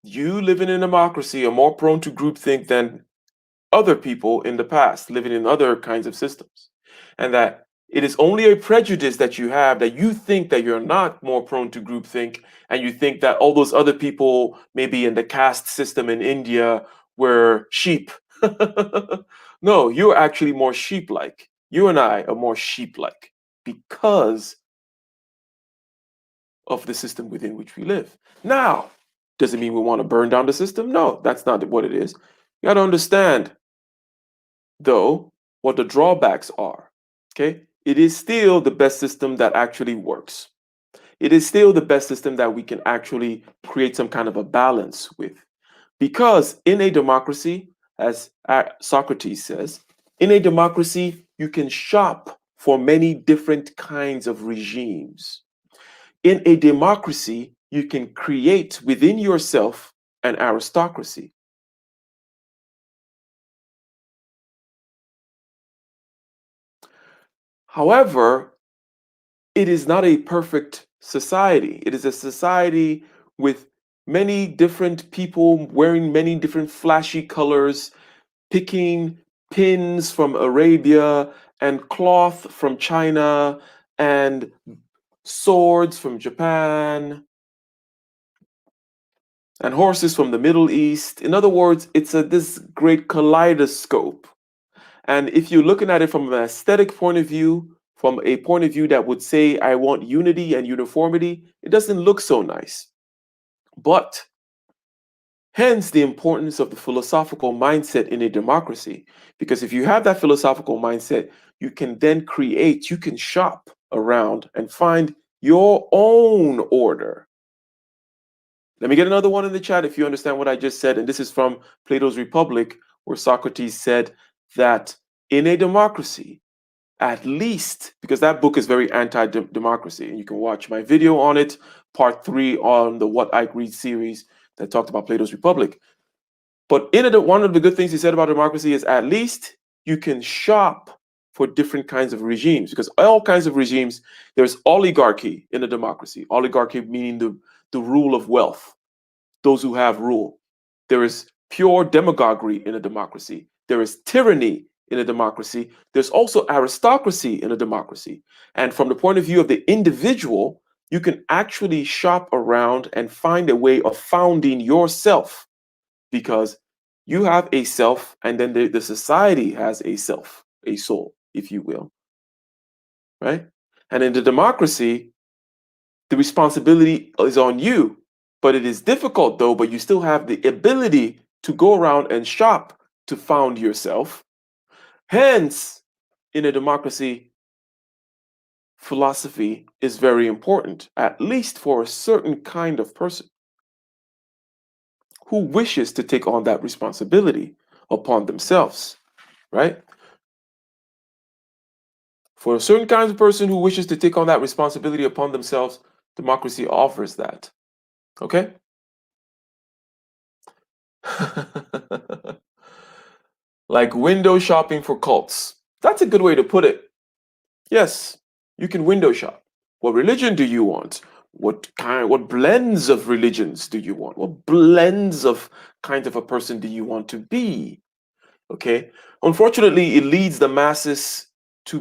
S1: you living in a democracy are more prone to groupthink than other people in the past living in other kinds of systems. And that it is only a prejudice that you have that you think that you're not more prone to groupthink, and you think that all those other people, maybe in the caste system in India, were sheep. No, you're actually more sheep like. You and I are more sheep like because of the system within which we live. Now, does it mean we want to burn down the system? No, that's not what it is. You got to understand, though, what the drawbacks are. Okay, it is still the best system that actually works. It is still the best system that we can actually create some kind of a balance with. Because in a democracy, as Socrates says, in a democracy, you can shop for many different kinds of regimes. In a democracy, you can create within yourself an aristocracy. However, it is not a perfect society. It is a society with many different people wearing many different flashy colors, picking pins from Arabia and cloth from China and swords from Japan and horses from the Middle East. In other words, it's this great kaleidoscope. And if you're looking at it from an aesthetic point of view, from a point of view that would say, I want unity and uniformity, it doesn't look so nice. But hence the importance of the philosophical mindset in a democracy. Because if you have that philosophical mindset, you can then create, you can shop around and find your own order. Let me get another one in the chat if you understand what I just said. And this is from Plato's Republic, where Socrates said that in a democracy, at least, because that book is very anti-democracy, and you can watch my video on it, part 3 on the What I Read series that talked about Plato's Republic. But in it, one of the good things he said about democracy is at least you can shop for different kinds of regimes, because all kinds of regimes, there's oligarchy in a democracy. Oligarchy meaning the rule of wealth, those who have rule. There is pure demagoguery in a democracy. There is tyranny in a democracy. There's also aristocracy in a democracy. And from the point of view of the individual, you can actually shop around and find a way of founding yourself, because you have a self, and then the society has a self, a soul, if you will, right? And in the democracy, the responsibility is on you, but it is difficult though, but you still have the ability to go around and shop to found yourself. Hence, in a democracy, philosophy is very important, at least for a certain kind of person who wishes to take on that responsibility upon themselves, right? For a certain kind of person who wishes to take on that responsibility upon themselves, democracy offers that. Okay? Like window shopping for cults. That's a good way to put it. Yes, you can window shop. What religion do you want? What blends of religions do you want? What blends of kind of a person do you want to be? Okay? Unfortunately, it leads the masses to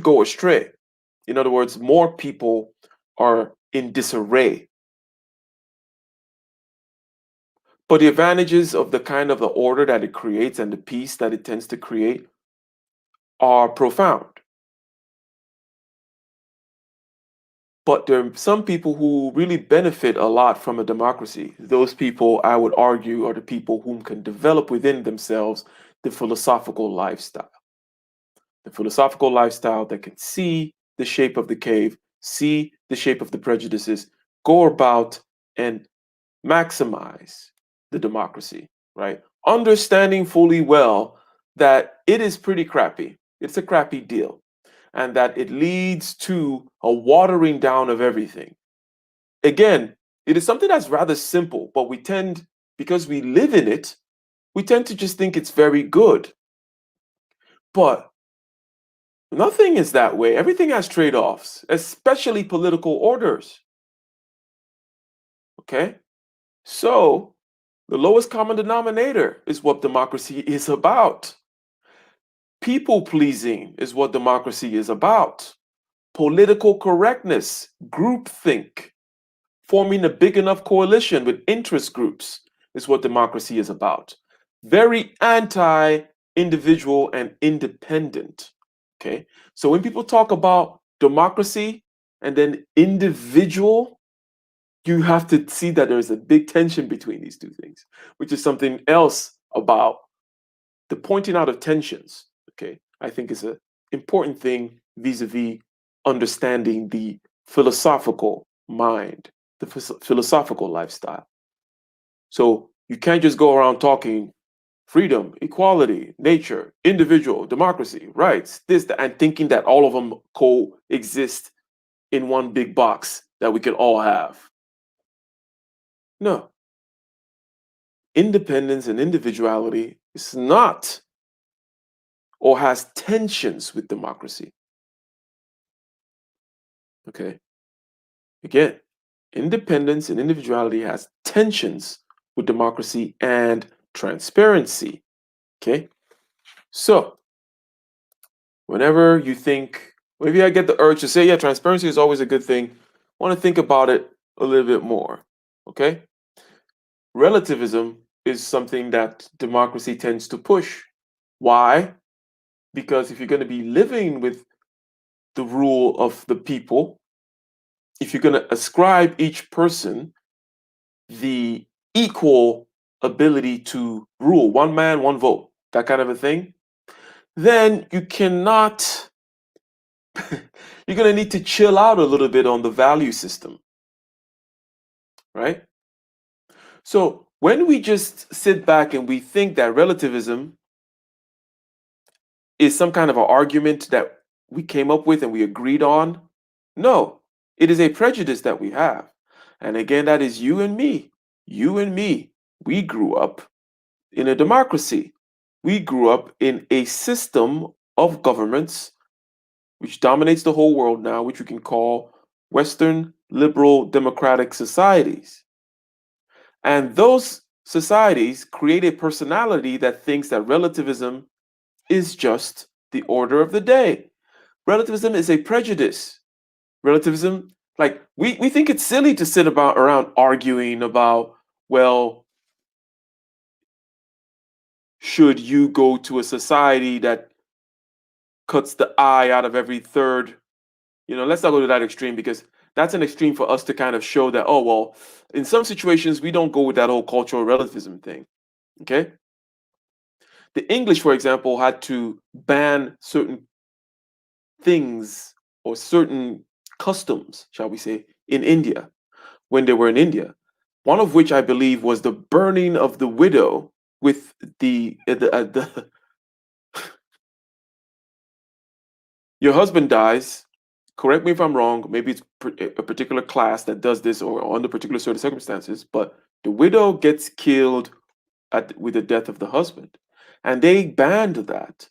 S1: go astray. In other words, more people are in disarray. But the advantages of the kind of the order that it creates and the peace that it tends to create are profound. But there are some people who really benefit a lot from a democracy. Those people, I would argue, are the people whom can develop within themselves the philosophical lifestyle. The philosophical lifestyle that can see the shape of the cave, see the shape of the prejudices, go about and maximize the democracy, right? Understanding fully well that it is pretty crappy. It's a crappy deal, and that it leads to a watering down of everything. Again, it is something that's rather simple, but we tend, because we live in it, we tend to just think it's very good. But nothing is that way. Everything has trade offs, especially political orders. Okay? So, the lowest common denominator is what democracy is about. People pleasing is what democracy is about. Political correctness, groupthink, forming a big enough coalition with interest groups is what democracy is about. Very anti individual and independent. Okay. So when people talk about democracy and then individual, you have to see that there's a big tension between these two things, which is something else about the pointing out of tensions. Okay. I think is an important thing vis-a-vis understanding the philosophical mind, the philosophical lifestyle. So you can't just go around talking freedom, equality, nature, individual, democracy, rights, this, that, and thinking that all of them coexist in one big box that we can all have. No. Independence and individuality is not or has tensions with democracy. Okay. Again, independence and individuality has tensions with democracy and transparency. Okay. So, whenever you think, maybe I get the urge to say, yeah, transparency is always a good thing, I want to think about it a little bit more. Okay. Relativism is something that democracy tends to push. Why? Because if you're going to be living with the rule of the people, if you're going to ascribe each person the equal ability to rule, one man, one vote, that kind of a thing, then you cannot, you're going to need to chill out a little bit on the value system, right? So when we just sit back and we think that relativism is some kind of an argument that we came up with and we agreed on, no, it is a prejudice that we have. And again, that is you and me. You and me. We grew up in a democracy. We grew up in a system of governments which dominates the whole world now, which we can call Western liberal democratic societies. And those societies create a personality that thinks that relativism is just the order of the day. Relativism is a prejudice. Relativism, like we think it's silly to sit about around arguing about, well, should you go to a society that cuts the eye out of every third? Let's not go to that extreme because that's an extreme for us to kind of show that, oh, well, in some situations, we don't go with that whole cultural relativism thing. Okay. The English, for example, had to ban certain things or certain customs, shall we say, in India when they were in India. One of which I believe was the burning of the widow with the your husband dies. Correct me if I'm wrong. Maybe it's a particular class that does this or under particular certain circumstances, but the widow gets killed with the death of the husband, and they banned that.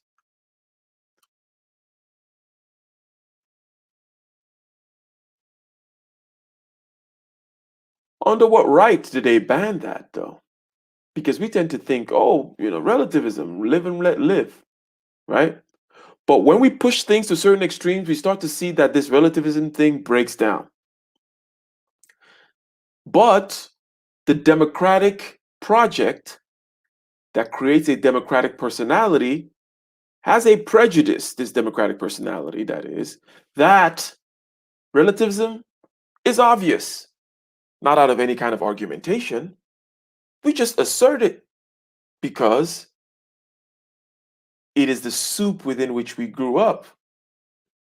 S1: Under what right did they ban that, though? Because we tend to think, oh, relativism, live and let live, right? But when we push things to certain extremes, we start to see that this relativism thing breaks down. But the democratic project that creates a democratic personality has a prejudice, this democratic personality, that is, that relativism is obvious, not out of any kind of argumentation. We just assert it because it is the soup within which we grew up.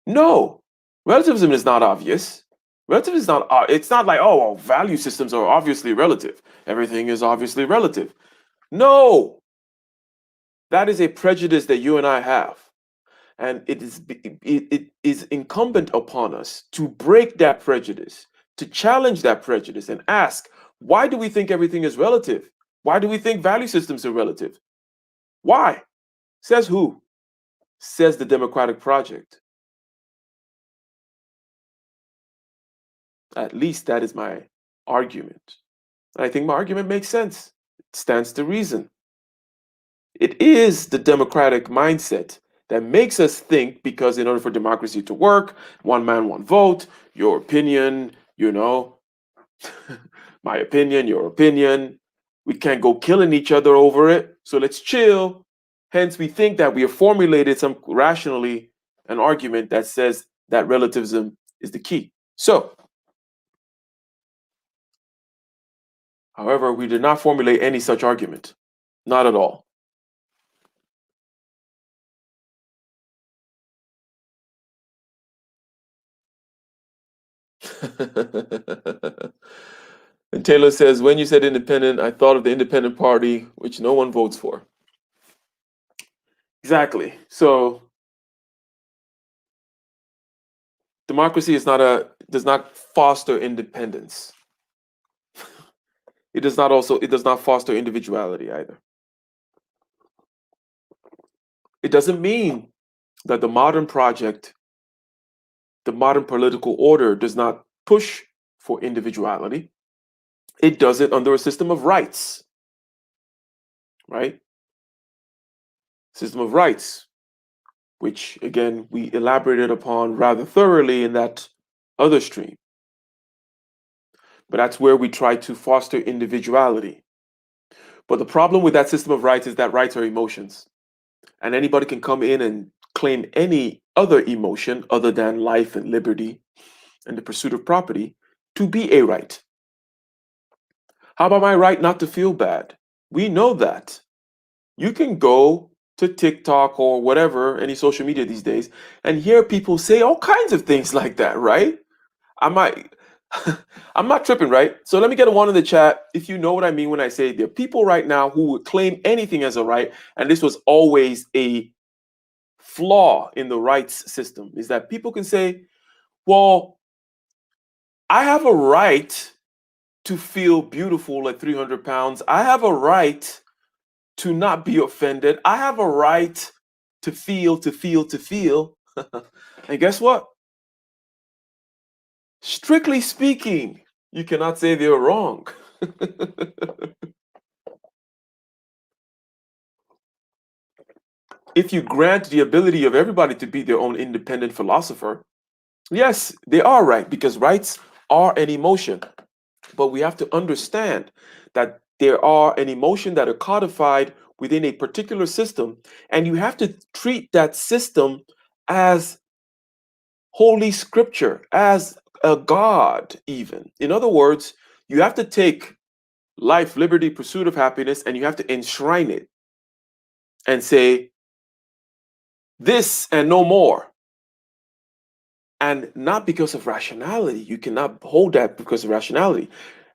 S1: No, relativism is not obvious. Relative is not, it's not like, oh, well, value systems are obviously relative. Everything is obviously relative. No, that is a prejudice that you and I have. And it is incumbent upon us to break that prejudice, to challenge that prejudice and ask, why do we think everything is relative? Why do we think value systems are relative? Why? Says who? Says the Democratic Project. At least that is my argument. I think my argument makes sense. It stands to reason. It is the democratic mindset that makes us think, because in order for democracy to work, one man, one vote, your opinion, my opinion, your opinion, we can't go killing each other over it. So let's chill. Hence, we think that we have formulated some rationally an argument that says that relativism is the key. So, however, we did not formulate any such argument. Not at all. And Taylor says, when you said independent, I thought of the independent party, which no one votes for. Exactly. So democracy does not foster independence. It does not foster individuality either. It doesn't mean that the modern project, the modern political order does not push for individuality. It does it under a system of rights, right? System of rights, which again we elaborated upon rather thoroughly in that other stream. But that's where we try to foster individuality. But the problem with that system of rights is that rights are emotions. And anybody can come in and claim any other emotion other than life and liberty and the pursuit of property to be a right. How about my right not to feel bad? We know that. You can go to TikTok or whatever, any social media these days, and hear people say all kinds of things like that, right? I might, I'm not tripping, right? So let me get a one in the chat if you know what I mean when I say there are people right now who would claim anything as a right, and this was always a flaw in the rights system, is that people can say, well, I have a right to feel beautiful at 300 pounds. I have a right to not be offended. I have a right to feel, to feel, to feel. And guess what? Strictly speaking, you cannot say they're wrong. If you grant the ability of everybody to be their own independent philosopher, yes, they are right, because rights are an emotion. But we have to understand that there are an emotion that are codified within a particular system, and you have to treat that system as holy scripture, as a God, even. In other words, you have to take life, liberty, pursuit of happiness, and you have to enshrine it and say, this and no more. And not because of rationality. You cannot hold that because of rationality.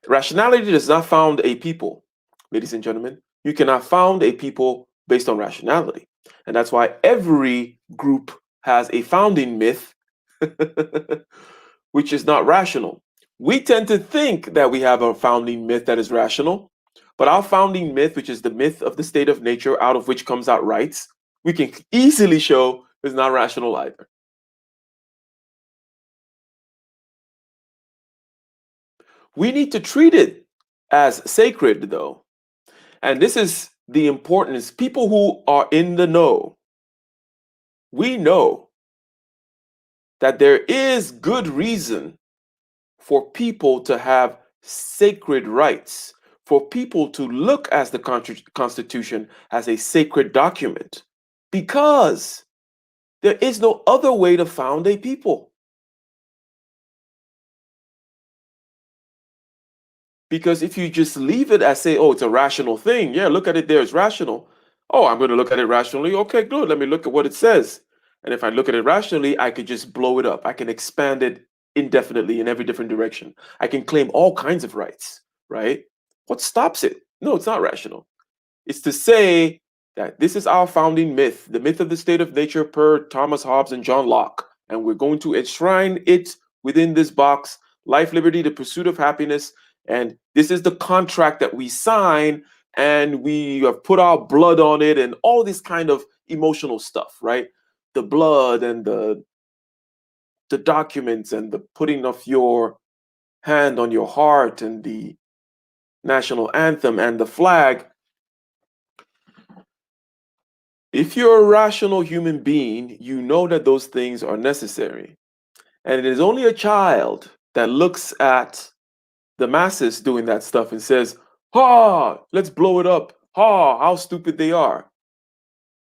S1: Rationality does not found a people, ladies and gentlemen. You cannot found a people based on rationality. And that's why every group has a founding myth, which is not rational. We tend to think that we have a founding myth that is rational, but our founding myth, which is the myth of the state of nature out of which comes out rights, we can easily show is not rational either. We need to treat it as sacred, though. And this is the importance. People who are in the know, we know that there is good reason for people to have sacred rights, for people to look at the Constitution as a sacred document, because there is no other way to found a people. Because if you just leave it as say, oh, it's a rational thing, yeah, look at it there, it's rational. Oh, I'm going to look at it rationally. Okay, good. Let me look at what it says. And if I look at it rationally, I could just blow it up. I can expand it indefinitely in every different direction. I can claim all kinds of rights, right? What stops it? No, it's not rational. It's to say that this is our founding myth, the myth of the state of nature per Thomas Hobbes and John Locke. And we're going to enshrine it within this box: life, liberty, the pursuit of happiness. And this is the contract that we sign, and we have put our blood on it, and all this kind of emotional stuff, right? The blood and the documents and the putting of your hand on your heart and the national anthem and the flag. If you're a rational human being, you know that those things are necessary. And it is only a child that looks at the masses doing that stuff and says, "Ha, let's blow it up. Ha, how stupid they are."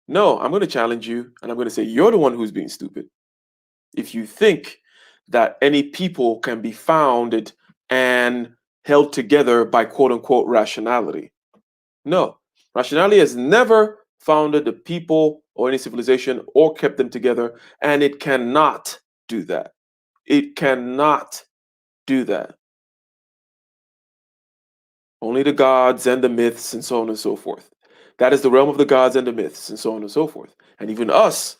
S1: No, I'm going to challenge you and I'm going to say, you're the one who's being stupid. If you think that any people can be founded and held together by quote unquote rationality. No, rationality has never founded the people or any civilization or kept them together, and it cannot do that. It cannot do that. Only the gods and the myths and so on and so forth. That is the realm of the gods and the myths and so on and so forth. And even us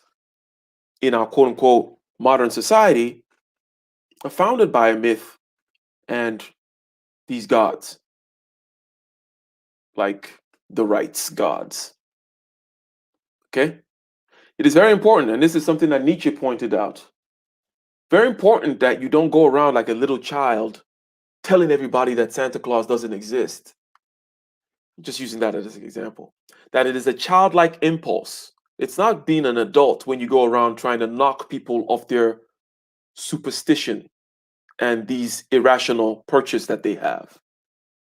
S1: in our quote unquote modern society are founded by a myth and these gods, like the rights gods. Okay? It is very important, and this is something that Nietzsche pointed out. Very important that you don't go around like a little child telling everybody that Santa Claus doesn't exist. Just using that as an example. That it is a childlike impulse. It's not being an adult when you go around trying to knock people off their superstition and these irrational purchases that they have.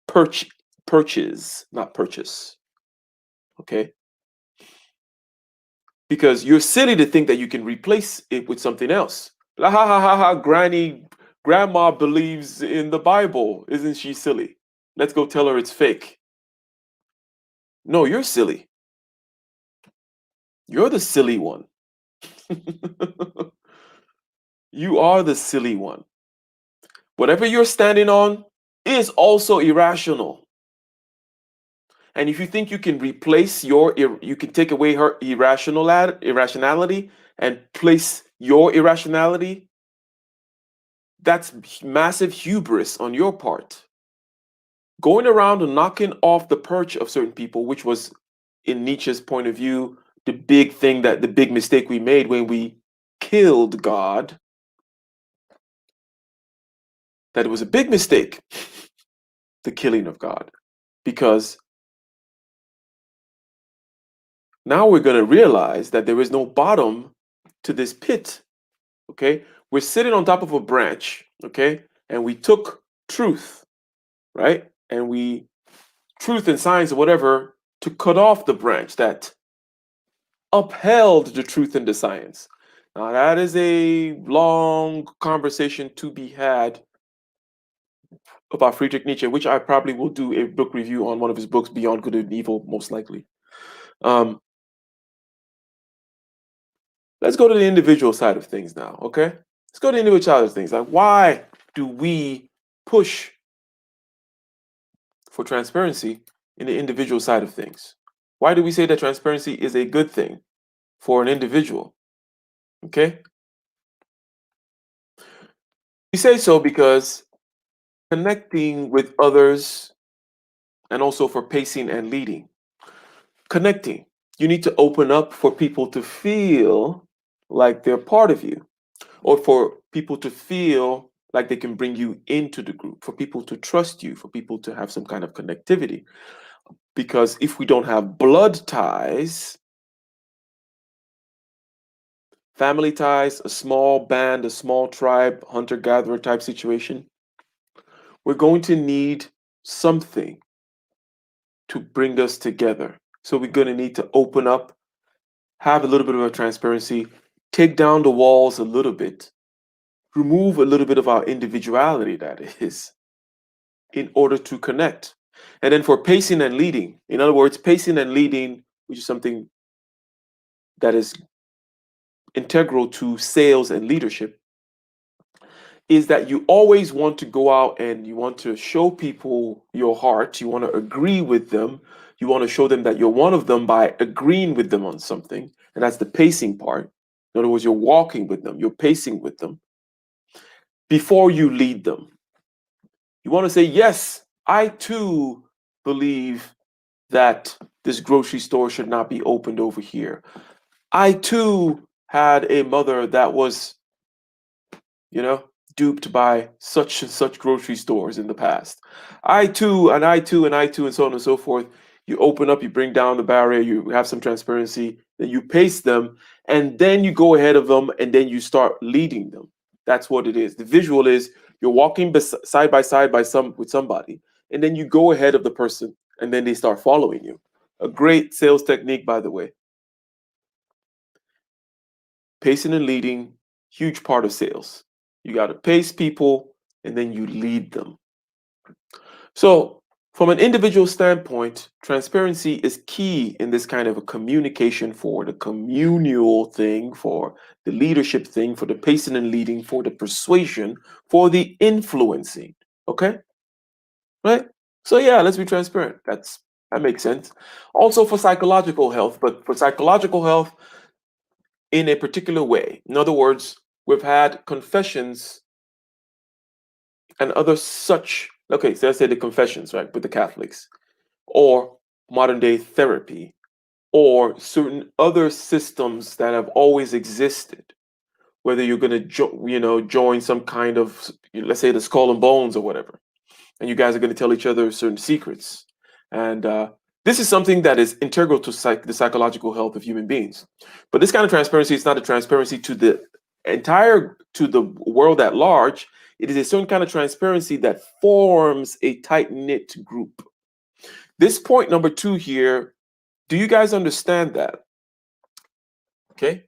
S1: Purchase, not purchase. Okay? Because you're silly to think that you can replace it with something else. La ha ha ha ha, grandma believes in the Bible. Isn't she silly? Let's go tell her it's fake. No, you're silly. You're the silly one. You are the silly one. Whatever you're standing on is also irrational. And if you think you can replace you can take away her irrationality and place your irrationality, that's massive hubris on your part. Going around and knocking off the perch of certain people, which was, in Nietzsche's point of view, the big mistake we made when we killed God, that it was a big mistake, the killing of God, because now we're going to realize that there is no bottom to this pit. Okay, we're sitting on top of a branch, okay, and we took truth, right, and we truth and science or whatever to cut off the branch that upheld the truth and the science. Now that is a long conversation to be had about Friedrich Nietzsche, which I probably will do a book review on one of his books, Beyond Good and Evil, most likely. Um, let's go to the individual side of things now, okay? Let's go to the individual side of things. Like, why do we push for transparency in the individual side of things? Why do we say that transparency is a good thing for an individual? Okay? We say so because connecting with others and also for pacing and leading. Connecting. You need to open up for people to feel like they're part of you, or for people to feel like they can bring you into the group, for people to trust you, for people to have some kind of connectivity. Because if we don't have blood ties, family ties, a small band, a small tribe, hunter gatherer type situation, we're going to need something to bring us together. So we're going to need to open up, have a little bit of a transparency, take down the walls a little bit, remove a little bit of our individuality, that is, in order to connect. And then for pacing and leading, in other words, pacing and leading, which is something that is integral to sales and leadership, is that you always want to go out and you want to show people your heart. You want to agree with them. You want to show them that you're one of them by agreeing with them on something. And that's the pacing part. In other words, you're walking with them, you're pacing with them before you lead them. You want to say, yes, I too believe that this grocery store should not be opened over here. I too had a mother that was, you know, duped by such and such grocery stores in the past. I too, and I too, and I too, and so on and so forth. You open up, you bring down the barrier, you have some transparency, then you pace them, and then you go ahead of them, and then you start leading them. That's what it is. The visual is you're walking side by side with somebody, and then you go ahead of the person, and then they start following you. A great sales technique, by the way. Pacing and leading, huge part of sales. You got to pace people and then you lead them. So, from an individual standpoint, transparency is key in this kind of a communication for the communal thing, for the leadership thing, for the pacing and leading, for the persuasion, for the influencing. Okay? Right? So yeah, let's be transparent. That makes sense. Also for psychological health, but for psychological health, in a particular way. In other words, we've had confessions and other such, okay, so let's say the confessions, right, with the Catholics, or modern day therapy, or certain other systems that have always existed. Whether you're going to, join some kind of, let's say the skull and bones or whatever, and you guys are going to tell each other certain secrets. And this is something that is integral to the psychological health of human beings. But this kind of transparency is not a transparency to the world at large. It is a certain kind of transparency that forms a tight knit group. This point number 2 here, do you guys understand that? Okay.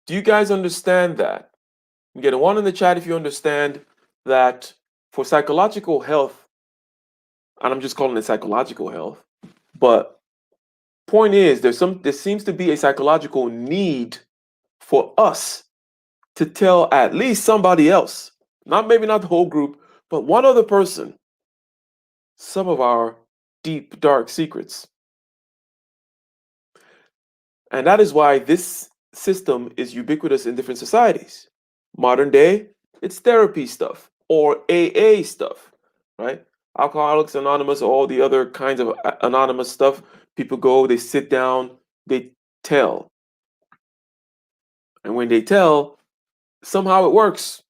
S1: Do you guys understand that? You get a 1 in the chat if you understand that for psychological health, and I'm just calling it psychological health, but point is there seems to be a psychological need for us to tell at least somebody else, maybe not the whole group, but one other person, some of our deep dark secrets. And that is why this system is ubiquitous in different societies. Modern day, it's therapy stuff or AA stuff, right? Alcoholics Anonymous, all the other kinds of anonymous stuff. People go, they sit down, they tell. And when they tell, somehow it works.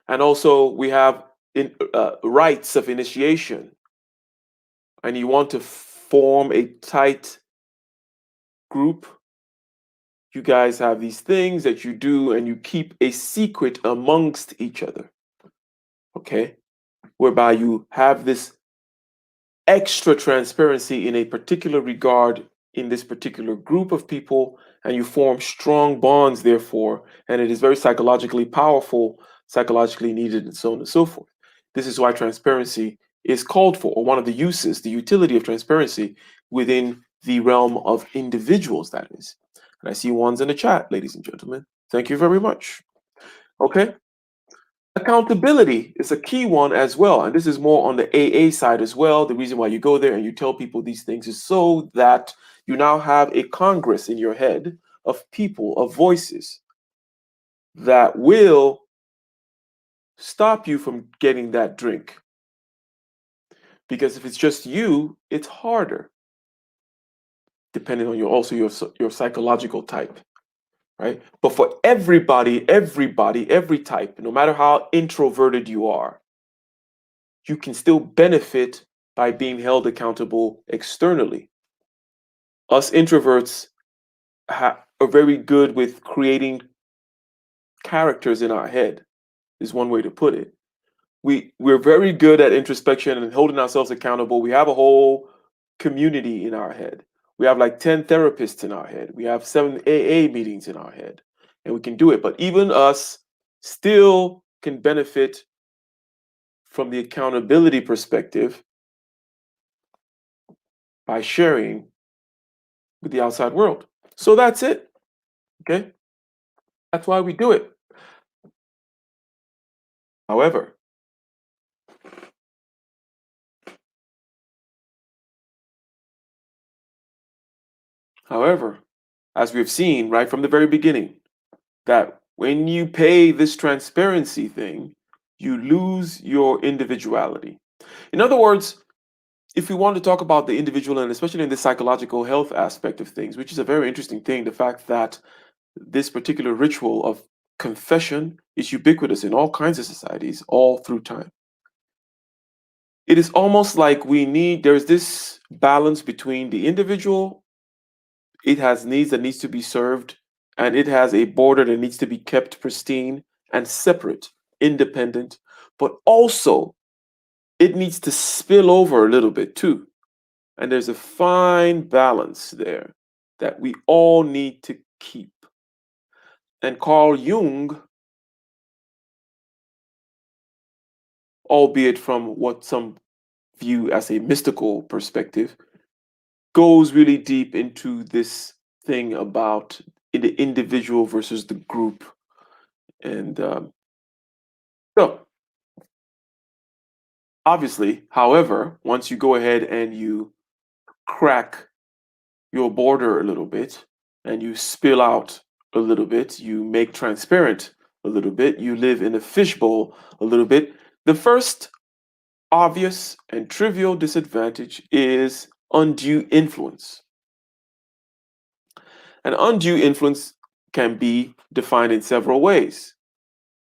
S1: And also, we have rites of initiation. And you want to form a tight group. You guys have these things that you do, and you keep a secret amongst each other. Okay? Whereby you have this extra transparency in a particular regard in this particular group of people, and you form strong bonds, therefore, and it is very psychologically powerful, psychologically needed, and so on and so forth. This is why transparency is called for, or one of the uses, the utility of transparency within the realm of individuals, that is. And I see ones in the chat, ladies and gentlemen. Thank you very much. Okay. Accountability is a key one as well. And this is more on the AA side as well. The reason why you go there and you tell people these things is so that you now have a congress in your head of people, of voices that will stop you from getting that drink. Because if it's just you, it's harder, depending on your psychological type. Right? But for everybody, every type, no matter how introverted you are, you can still benefit by being held accountable externally. Us introverts are very good with creating characters in our head, is one way to put it. We're very good at introspection and holding ourselves accountable. We have a whole community in our head. We have like 10 therapists in our head. We have 7 AA meetings in our head, and we can do it. But even us still can benefit from the accountability perspective by sharing with the outside world. So that's it. Okay. That's why we do it. However, however, as we've seen right from the very beginning, that when you pay this transparency thing, you lose your individuality. In other words, if we want to talk about the individual and especially in the psychological health aspect of things, which is a very interesting thing, the fact that this particular ritual of confession is ubiquitous in all kinds of societies all through time. It is almost like there's this balance between the individual, it has needs that needs to be served, and it has a border that needs to be kept pristine and separate, independent, but also it needs to spill over a little bit too. And there's a fine balance there that we all need to keep. And Carl Jung, albeit from what some view as a mystical perspective, goes really deep into this thing about the individual versus the group. And so, obviously, however, once you go ahead and you crack your border a little bit and you spill out a little bit, you make transparent a little bit, you live in a fishbowl a little bit, the first obvious and trivial disadvantage is undue influence. And undue influence can be defined in several ways.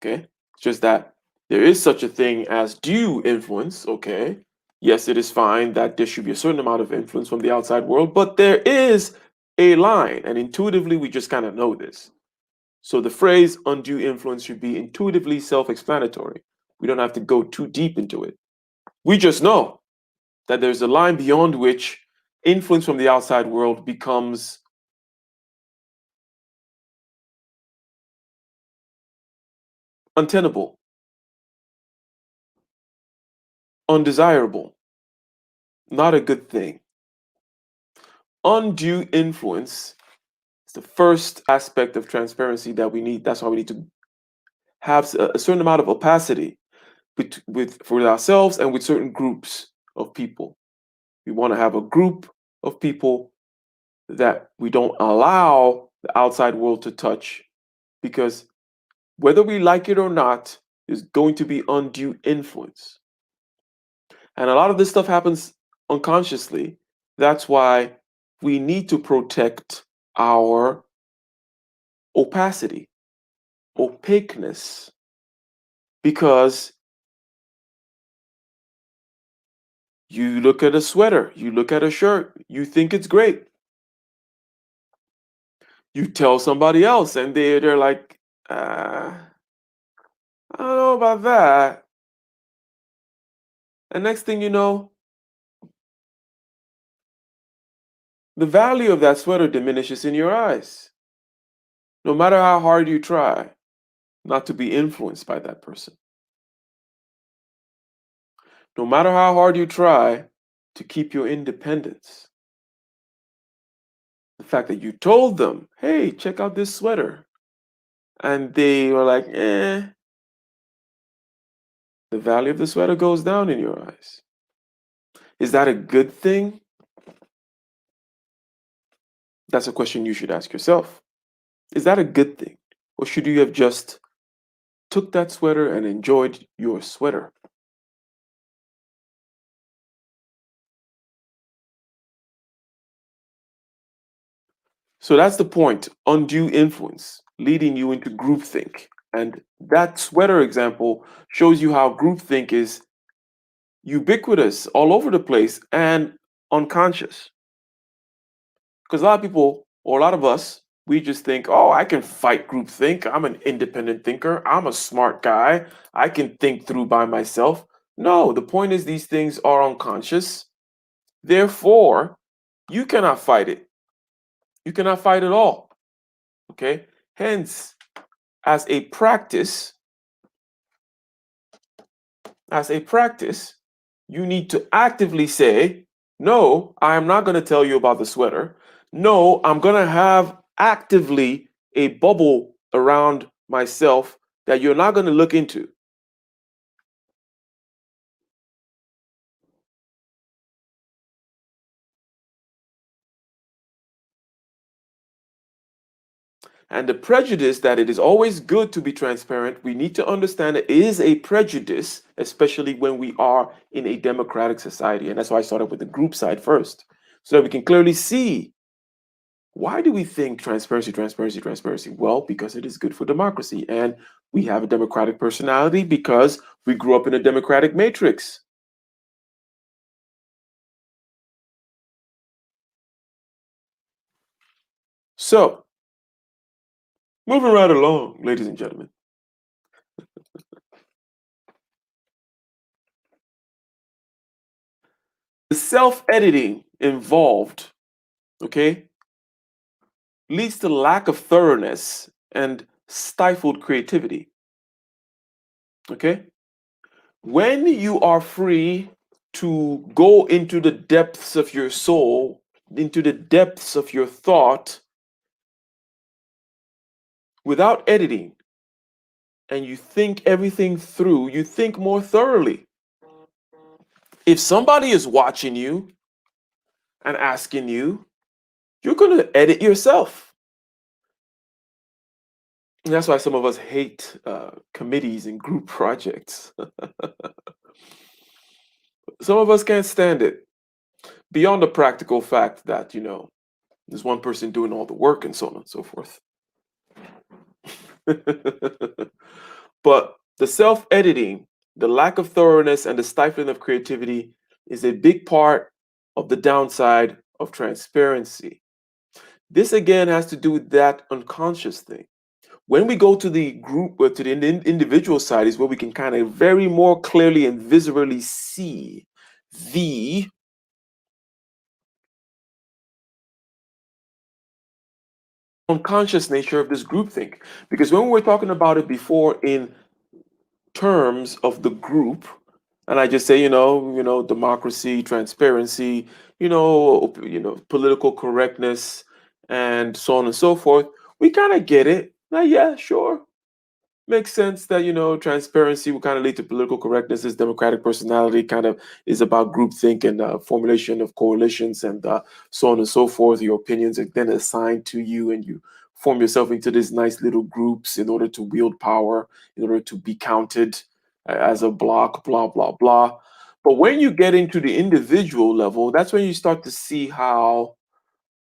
S1: Okay. It's just that there is such a thing as due influence. Okay. Yes, it is fine that there should be a certain amount of influence from the outside world, but there is a line. And intuitively, we just kind of know this. So the phrase undue influence should be intuitively self explanatory. We don't have to go too deep into it. We just know that there's a line beyond which influence from the outside world becomes untenable, undesirable, not a good thing. Undue influence is the first aspect of transparency that we need. That's why we need to have a certain amount of opacity with for ourselves and with certain groups of people. We want to have a group of people that we don't allow the outside world to touch because whether we like it or not, there's going to be undue influence. And a lot of this stuff happens unconsciously. That's why we need to protect our opacity, opaqueness, because you look at a sweater, you look at a shirt, you think it's great. You tell somebody else, and they're like, I don't know about that. And next thing you know, the value of that sweater diminishes in your eyes, no matter how hard you try not to be influenced by that person. No matter how hard you try to keep your independence, the fact that you told them, hey, check out this sweater, and they were like, the value of the sweater goes down in your eyes. Is that a good thing? That's a question you should ask yourself. Is that a good thing? Or should you have just took that sweater and enjoyed your sweater? So that's the point, undue influence, leading you into groupthink. And that sweater example shows you how groupthink is ubiquitous all over the place and unconscious. Because a lot of people, or a lot of us, we just think, oh, I can fight groupthink. I'm an independent thinker. I'm a smart guy. I can think through by myself. No, the point is these things are unconscious. Therefore, you cannot fight it. You cannot fight it all. Okay? Hence, as a practice, as a practice, you need to actively say, no, I am not going to tell you about the sweater. No, I'm going to have actively a bubble around myself that you're not going to look into. And the prejudice that it is always good to be transparent, we need to understand it is a prejudice, especially when we are in a democratic society. And that's why I started with the group side first, so that we can clearly see why do we think transparency, transparency, transparency? Well, because it is good for democracy. And we have a democratic personality because we grew up in a democratic matrix. So, moving right along, ladies and gentlemen. The self-editing involved, okay, leads to lack of thoroughness and stifled creativity. Okay? When you are free to go into the depths of your soul, into the depths of your thought without editing, and you think everything through, you think more thoroughly. If somebody is watching you and asking you, you're going to edit yourself. And that's why some of us hate committees and group projects. Some of us can't stand it. Beyond the practical fact that, there's one person doing all the work and so on and so forth. But the self editing, the lack of thoroughness, and the stifling of creativity is a big part of the downside of transparency. This again has to do with that unconscious thing. When we go to the group, to the individual side, is where we can kind of very more clearly and viscerally see the unconscious nature of this groupthink. Because when we were talking about it before in terms of the group, and I just say, democracy, transparency, political correctness, and so on and so forth, we kind of get it. Like, yeah, sure. Makes sense that, transparency will kind of lead to political correctness. This democratic personality kind of is about groupthink and formulation of coalitions and so on and so forth. Your opinions are then assigned to you, and you form yourself into these nice little groups in order to wield power, in order to be counted as a block, blah, blah, blah. But when you get into the individual level, that's when you start to see how,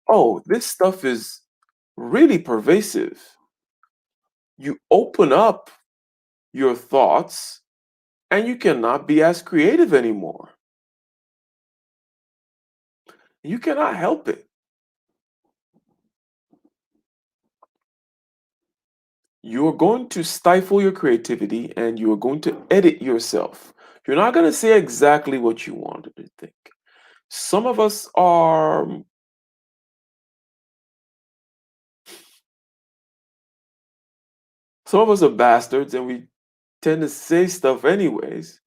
S1: oh, this stuff is really pervasive. You open up your thoughts and you cannot be as creative anymore. You cannot help it. You're going to stifle your creativity and you're going to edit yourself. You're not going to say exactly what you wanted to think. Some of us are bastards and we tend to say stuff anyways.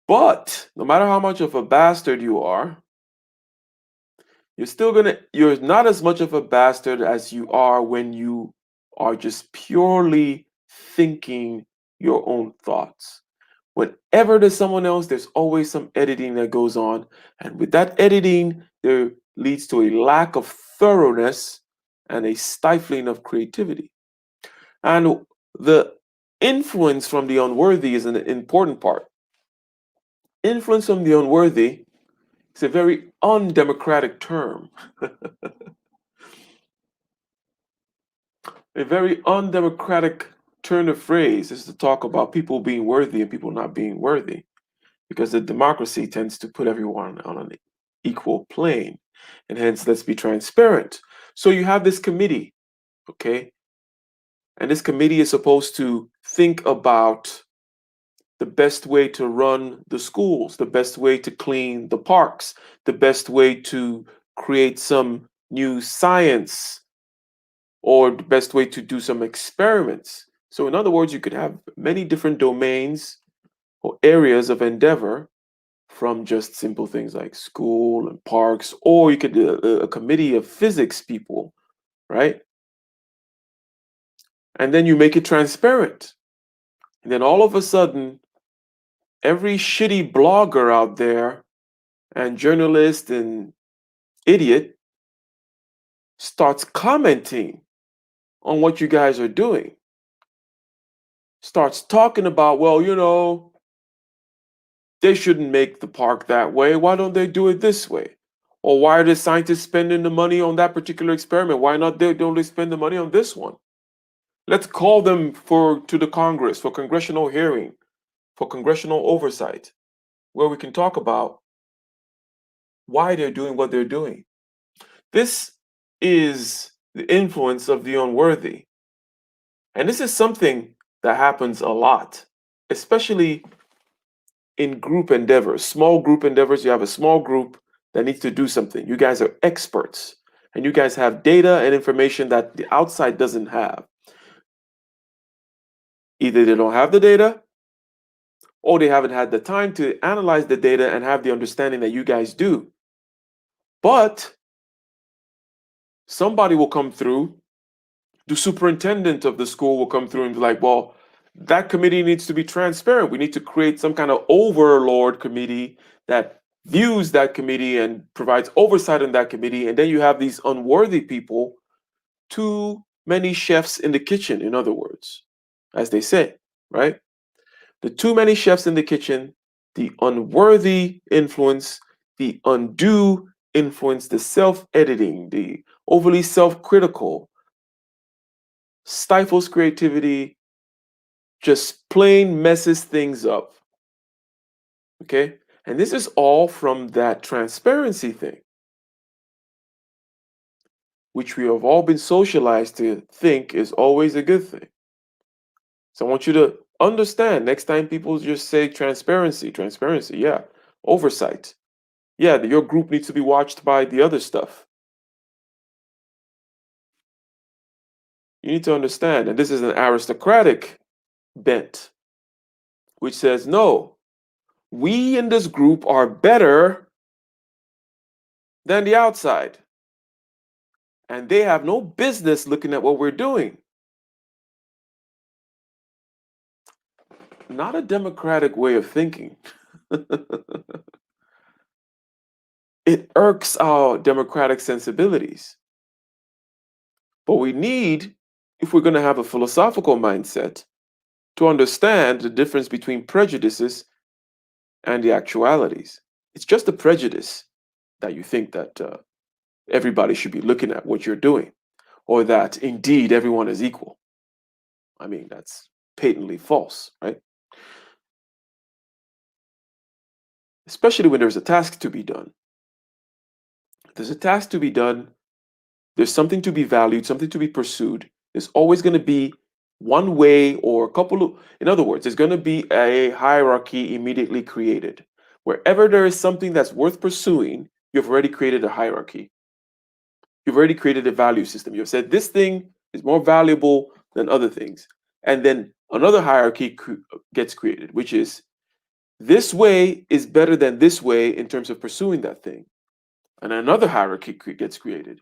S1: But no matter how much of a bastard you are, you're not as much of a bastard as you are when you are just purely thinking your own thoughts. Whenever there's someone else, there's always some editing that goes on. And with that editing, there leads to a lack of thoroughness and a stifling of creativity. And the influence from the unworthy is an important part. Influence from the unworthy is a very undemocratic term. A very undemocratic turn of phrase is to talk about people being worthy and people not being worthy, because the democracy tends to put everyone on an equal plane. And hence, let's be transparent. So you have this committee, okay? And this committee is supposed to think about the best way to run the schools, the best way to clean the parks, the best way to create some new science, or the best way to do some experiments. So, in other words, you could have many different domains or areas of endeavor, from just simple things like school and parks, or you could do a committee of physics people, right? And then you make it transparent. And then all of a sudden, every shitty blogger out there and journalist and idiot starts commenting on what you guys are doing. Starts talking about, well, they shouldn't make the park that way. Why don't they do it this way? Or why are the scientists spending the money on that particular experiment? Why not don't they spend the money on this one? Let's call them to the Congress for congressional hearing, for congressional oversight, where we can talk about why they're doing what they're doing. This is the influence of the unworthy. And this is something that happens a lot, especially in group endeavors, small group endeavors. You have a small group that needs to do something. You guys are experts and you guys have data and information that the outside doesn't have. Either they don't have the data or they haven't had the time to analyze the data and have the understanding that you guys do. But somebody will come through, the superintendent of the school will come through and be like, well, that committee needs to be transparent. We need to create some kind of overlord committee that views that committee and provides oversight on that committee. And then you have these unworthy people, too many chefs in the kitchen, in other words, as they say, right? The too many chefs in the kitchen, the unworthy influence, the undue influence, the self-editing, the overly self-critical, stifles creativity, just plain messes things up. Okay? And this is all from that transparency thing, which we have all been socialized to think is always a good thing. So I want you to understand next time people just say transparency, transparency, yeah, oversight. Yeah, your group needs to be watched by the other stuff. You need to understand, and this is an aristocratic bent, which says, no, we in this group are better than the outside. And they have no business looking at what we're doing. Not a democratic way of thinking. It irks our democratic sensibilities. But we need, if we're going to have a philosophical mindset, to understand the difference between prejudices and the actualities. It's just a prejudice that you think that everybody should be looking at what you're doing, or that indeed everyone is equal. I mean, that's patently false, right? Especially when there's a task to be done. If there's a task to be done, there's something to be valued, something to be pursued. There's always going to be one way or a couple of, in other words, there's going to be a hierarchy immediately created. Wherever there is something that's worth pursuing, you've already created a hierarchy. You've already created a value system. You've said this thing is more valuable than other things. And then another hierarchy gets created, which is this way is better than this way in terms of pursuing that thing. And another hierarchy gets created.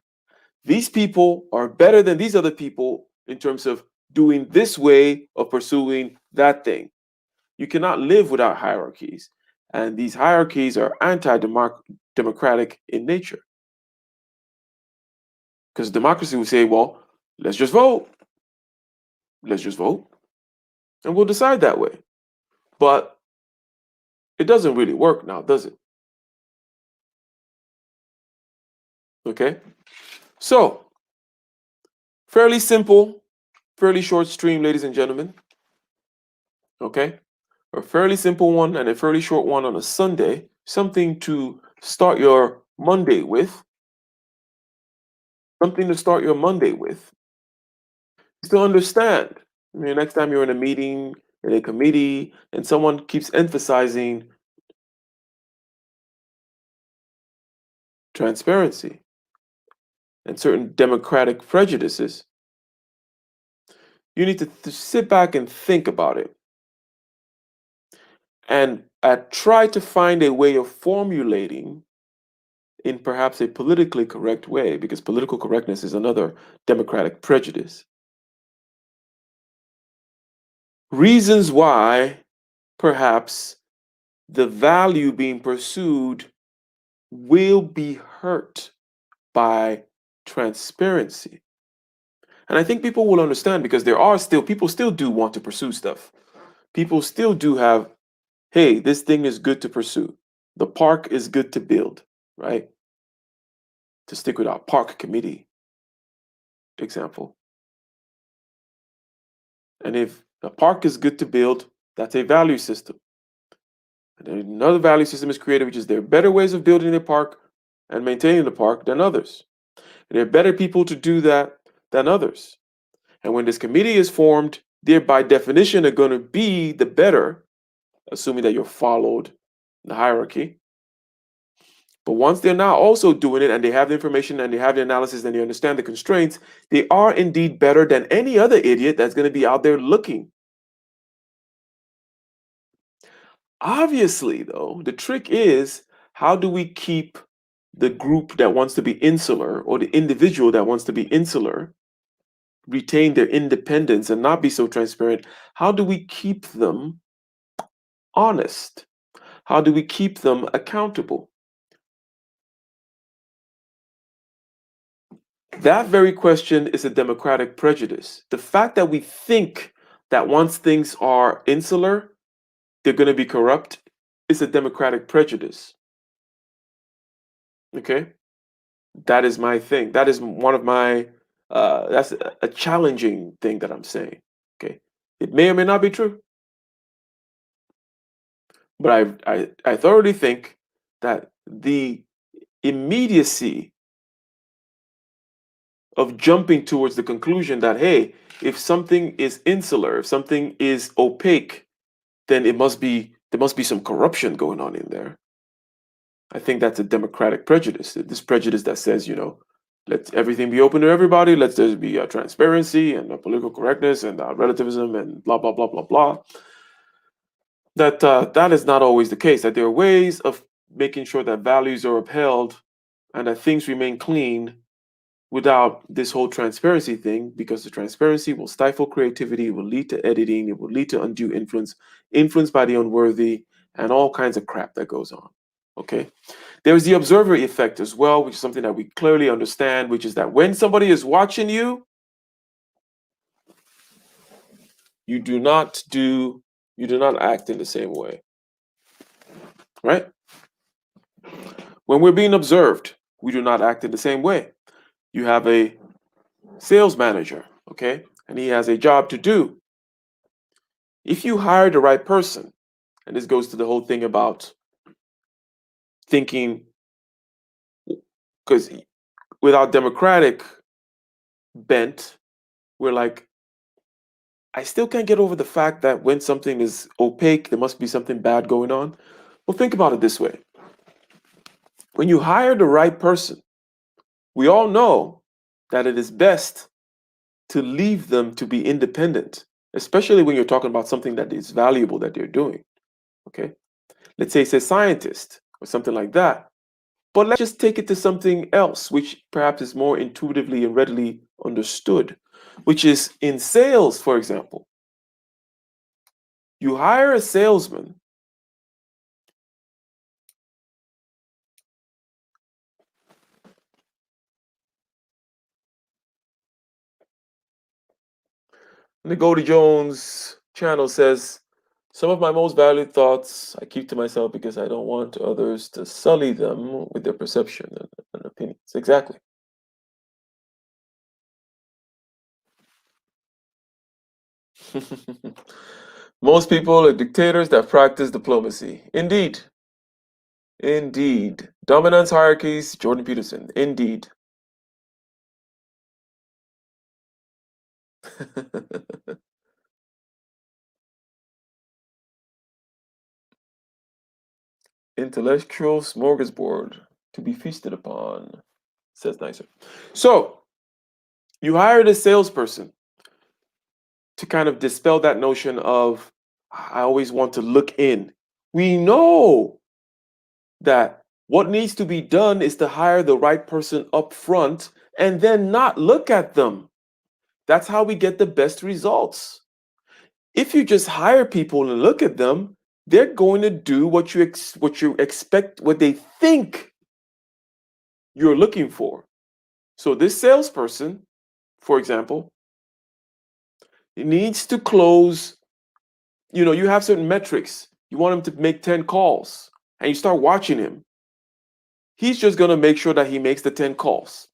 S1: These people are better than these other people in terms of doing this way of pursuing that thing. You cannot live without hierarchies. And these hierarchies are anti-democratic in nature. Because democracy would say, well, let's just vote. Let's just vote. And we'll decide that way. But it doesn't really work now, does it? Okay. So, fairly simple, fairly short stream, ladies and gentlemen. Okay. A fairly simple one and a fairly short one on a Sunday. Something to start your Monday with. Something to start your Monday with. Is to understand. I mean, next time you're in a meeting, in a committee, and someone keeps emphasizing transparency and certain democratic prejudices, you need to sit back and think about it and try to find a way of formulating in perhaps a politically correct way, because political correctness is another democratic prejudice. Reasons why perhaps the value being pursued will be hurt by transparency. And I think people will understand because there are still people still do want to pursue stuff. People still do have, hey, this thing is good to pursue. The park is good to build, right? To stick with our park committee example. And if a park is good to build, that's a value system. And then another value system is created, which is there are better ways of building a park and maintaining the park than others. And there are better people to do that than others. And when this committee is formed, they're by definition are going to be the better, assuming that you're followed the hierarchy. But once they're now also doing it and they have the information and they have the analysis and they understand the constraints, they are indeed better than any other idiot that's going to be out there looking. Obviously, though, the trick is how do we keep the group that wants to be insular or the individual that wants to be insular retain their independence and not be so transparent? How do we keep them honest? How do we keep them accountable? That very question is a democratic prejudice. The fact that we think that once things are insular, they're going to be corrupt is a democratic prejudice. Okay? That is my thing. That is one of my, that's a challenging thing that I'm saying. Okay? It may or may not be true, but I thoroughly think that the immediacy of jumping towards the conclusion that, hey, if something is insular, if something is opaque, then there must be some corruption going on in there. I think that's a democratic prejudice. This prejudice that says, let everything be open to everybody. Let there be transparency and political correctness and relativism and blah blah blah blah blah. That is not always the case. That there are ways of making sure that values are upheld and that things remain clean without this whole transparency thing, because the transparency will stifle creativity, it will lead to editing, it will lead to undue influence, influence by the unworthy, and all kinds of crap that goes on. Okay. There's the observer effect as well, which is something that we clearly understand, which is that when somebody is watching you, you do not act in the same way. Right? When we're being observed, we do not act in the same way. You have a sales manager, okay, and he has a job to do. If you hire the right person, and this goes to the whole thing about thinking, because with our democratic bent, we're like, I still can't get over the fact that when something is opaque, there must be something bad going on. Well, think about it this way. When you hire the right person, we all know that it is best to leave them to be independent, especially when you're talking about something that is valuable that they're doing. Okay. Let's say it's a scientist or something like that. But let's just take it to something else, which perhaps is more intuitively and readily understood, which is in sales, for example. You hire a salesman. The Goldie Jones channel says, some of my most valued thoughts I keep to myself because I don't want others to sully them with their perception and opinions. Exactly. Most people are dictators that practice diplomacy. Indeed. Indeed. Dominance hierarchies, Jordan Peterson. Indeed. Intellectual smorgasbord to be feasted upon, says Nicer. So, you hired a salesperson to kind of dispel that notion of, I always want to look in. We know that what needs to be done is to hire the right person up front and then not look at them. That's how we get the best results. If you just hire people and look at them, they're going to do what you expect, what they think you're looking for. So this salesperson, for example, He needs to close. You have certain metrics. You want him to make 10 calls, and you start watching him. He's just going to make sure that he makes the 10 calls.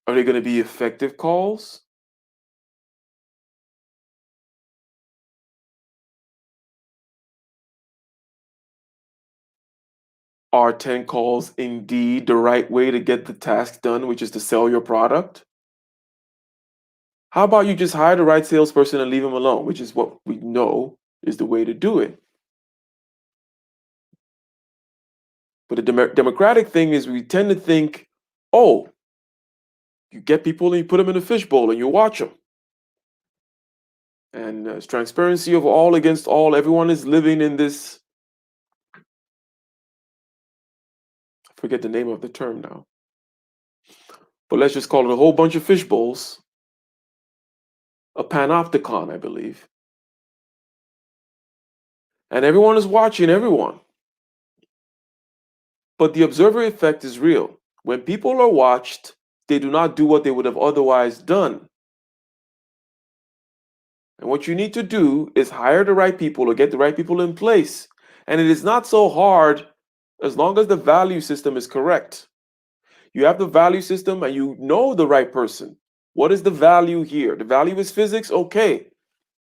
S1: Are they going to be effective calls? Are 10 calls indeed the right way to get the task done, which is to sell your product? How about you just hire the right salesperson and leave him alone, which is what we know is the way to do it. But the democratic thing is we tend to think, oh, you get people and you put them in a fishbowl and you watch them. And it's transparency of all against all. Everyone is living in this, I forget the name of the term now, but let's just call it a whole bunch of fishbowls, a panopticon, I believe. And everyone is watching everyone. But the observer effect is real. When people are watched, they do not do what they would have otherwise done. And what you need to do is hire the right people or get the right people in place. And it is not so hard as long as the value system is correct. You have the value system and you know the right person. What is the value here? The value is physics? Okay.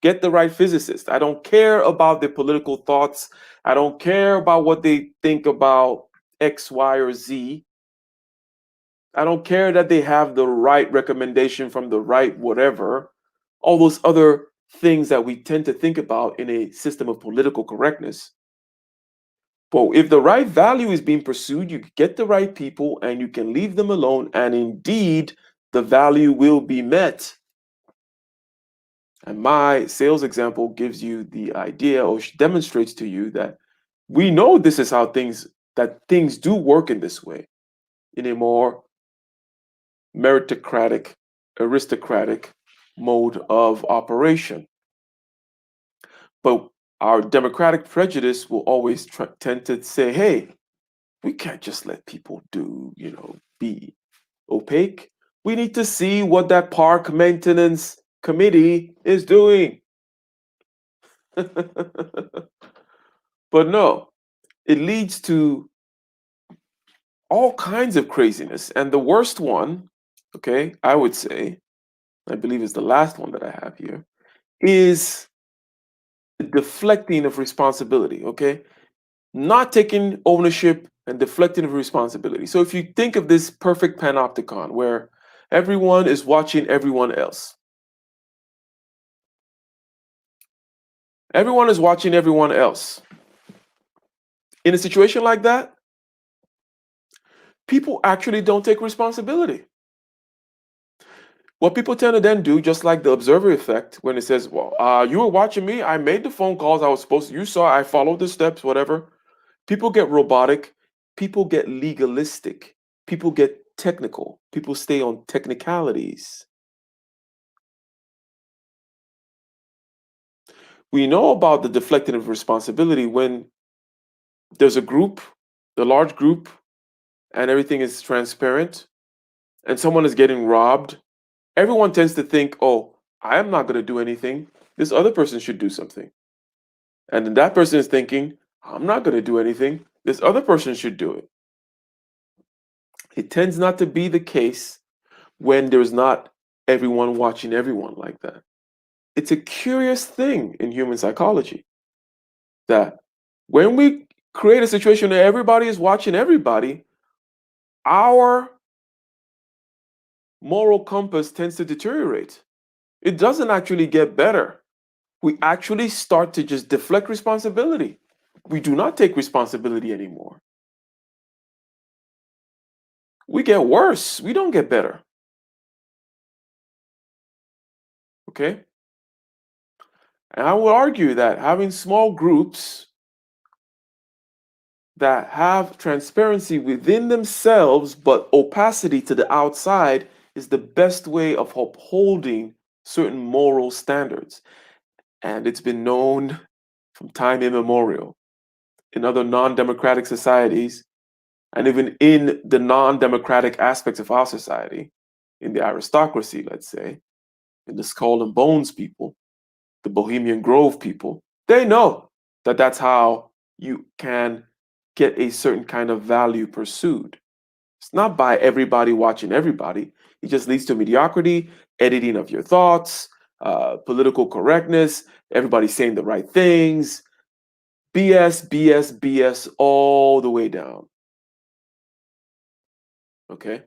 S1: Get the right physicist. I don't care about their political thoughts. I don't care about what they think about X, Y, or Z. I don't care that they have the right recommendation from the right whatever. All those other things that we tend to think about in a system of political correctness. But if the right value is being pursued, you get the right people and you can leave them alone, and indeed, the value will be met. And my sales example gives you the idea or demonstrates to you that we know this is how things do work in this way, in a more meritocratic, aristocratic mode of operation. But our democratic prejudice will always tend to say, hey, we can't just let people be opaque. We need to see what that park maintenance committee is doing. But no, it leads to all kinds of craziness. And the worst one, okay, I would say, I believe is the last one that I have here, is the deflecting of responsibility, okay? Not taking ownership and deflecting of responsibility. So if you think of this perfect panopticon where everyone is watching everyone else, everyone is watching everyone else. In a situation like that, people actually don't take responsibility. What people tend to then do, just like the observer effect, when it says, well, you were watching me, I made the phone calls I was supposed to, you saw, I followed the steps, whatever. People get robotic, people get legalistic, people get technical, people stay on technicalities. We know about the deflecting of responsibility when there's a group, the large group, and everything is transparent, and someone is getting robbed. Everyone tends to think, oh, I am not going to do anything. This other person should do something. And then that person is thinking, I'm not going to do anything. This other person should do it. It tends not to be the case when there's not everyone watching everyone like that. It's a curious thing in human psychology that when we create a situation where everybody is watching everybody, our moral compass tends to deteriorate. It doesn't actually get better. We actually start to just deflect responsibility. We do not take responsibility anymore. We get worse. We don't get better. Okay? And I would argue that having small groups that have transparency within themselves but opacity to the outside is the best way of upholding certain moral standards. And it's been known from time immemorial in other non-democratic societies and even in the non-democratic aspects of our society, in the aristocracy, let's say, and the Skull and Bones people, the Bohemian Grove people, they know that that's how you can get a certain kind of value pursued. It's not by everybody watching everybody. It just leads to mediocrity, editing of your thoughts, political correctness, everybody saying the right things, BS, BS, BS all the way down. Okay?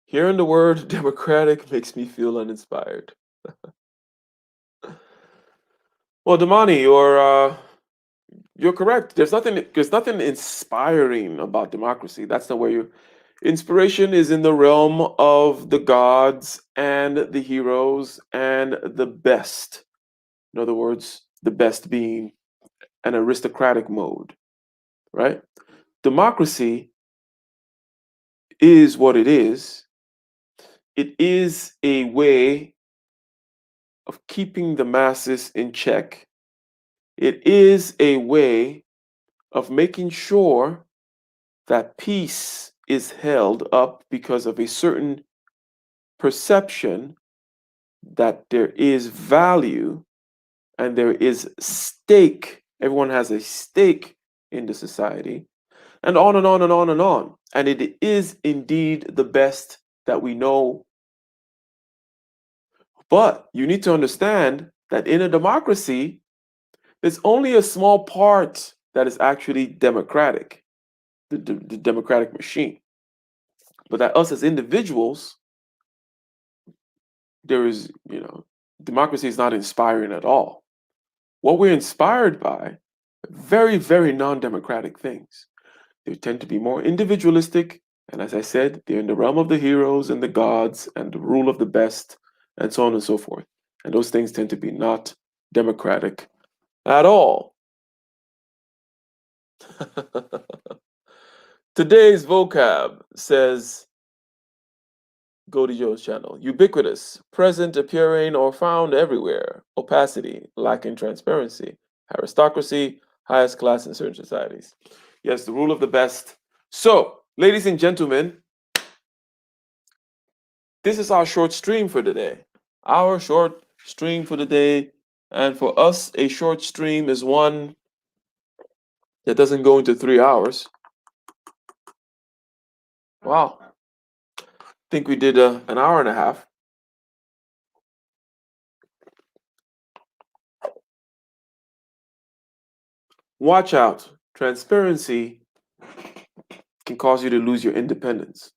S1: Hearing the word democratic makes me feel uninspired. Well, Damani, you're correct. There's nothing inspiring about democracy. That's not where you inspiration is in the realm of the gods and the heroes and the best. In other words, the best being an aristocratic mode, right? Democracy is what it is. It is a way of keeping the masses in check. It is a way of making sure that peace is held up because of a certain perception that there is value and there is stake. Everyone has a stake in the society, and on and on and on and on. And it is indeed the best that we know. But you need to understand that in a democracy, there's only a small part that is actually democratic, the democratic machine. But that us as individuals, there is, democracy is not inspiring at all. What we're inspired by, very, very non democratic things. They tend to be more individualistic. And as I said, they're in the realm of the heroes and the gods and the rule of the best and so on and so forth. And those things tend to be not democratic at all. Today's vocab says, go to Joe's channel. Ubiquitous, present, appearing, or found everywhere. Opacity, lacking transparency. Aristocracy, highest class in certain societies. Yes, the rule of the best. So, ladies and gentlemen, this is our short stream for today. Our short stream for the day. And for us, a short stream is one that doesn't go into 3 hours. Wow. I think we did an hour and a half. Watch out. Transparency can cause you to lose your independence.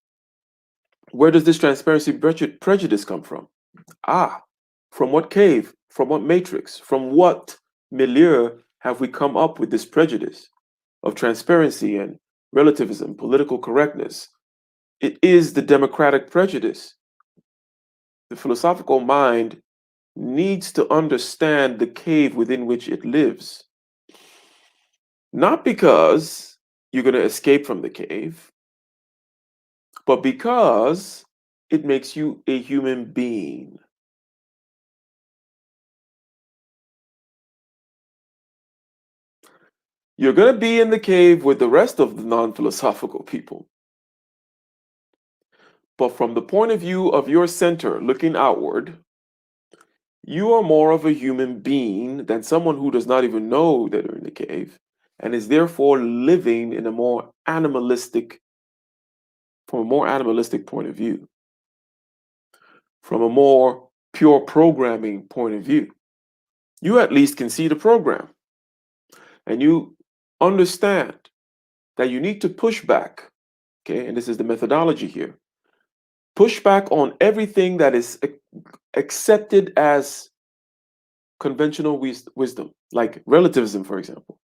S1: Where does this transparency prejudice come from? Ah, from what cave? From what matrix? From what milieu have we come up with this prejudice of transparency and relativism, political correctness? It is the democratic prejudice. The philosophical mind needs to understand the cave within which it lives. Not because you're going to escape from the cave, but because it makes you a human being. You're going to be in the cave with the rest of the non philosophical people. But from the point of view of your center looking outward, you are more of a human being than someone who does not even know that they're in the cave and is therefore living in a more animalistic, from a more animalistic point of view, from a more pure programming point of view. You at least can see the program and you understand that you need to push back. Okay, and this is the methodology here. Push back on everything that is accepted as conventional wisdom, like relativism, for example.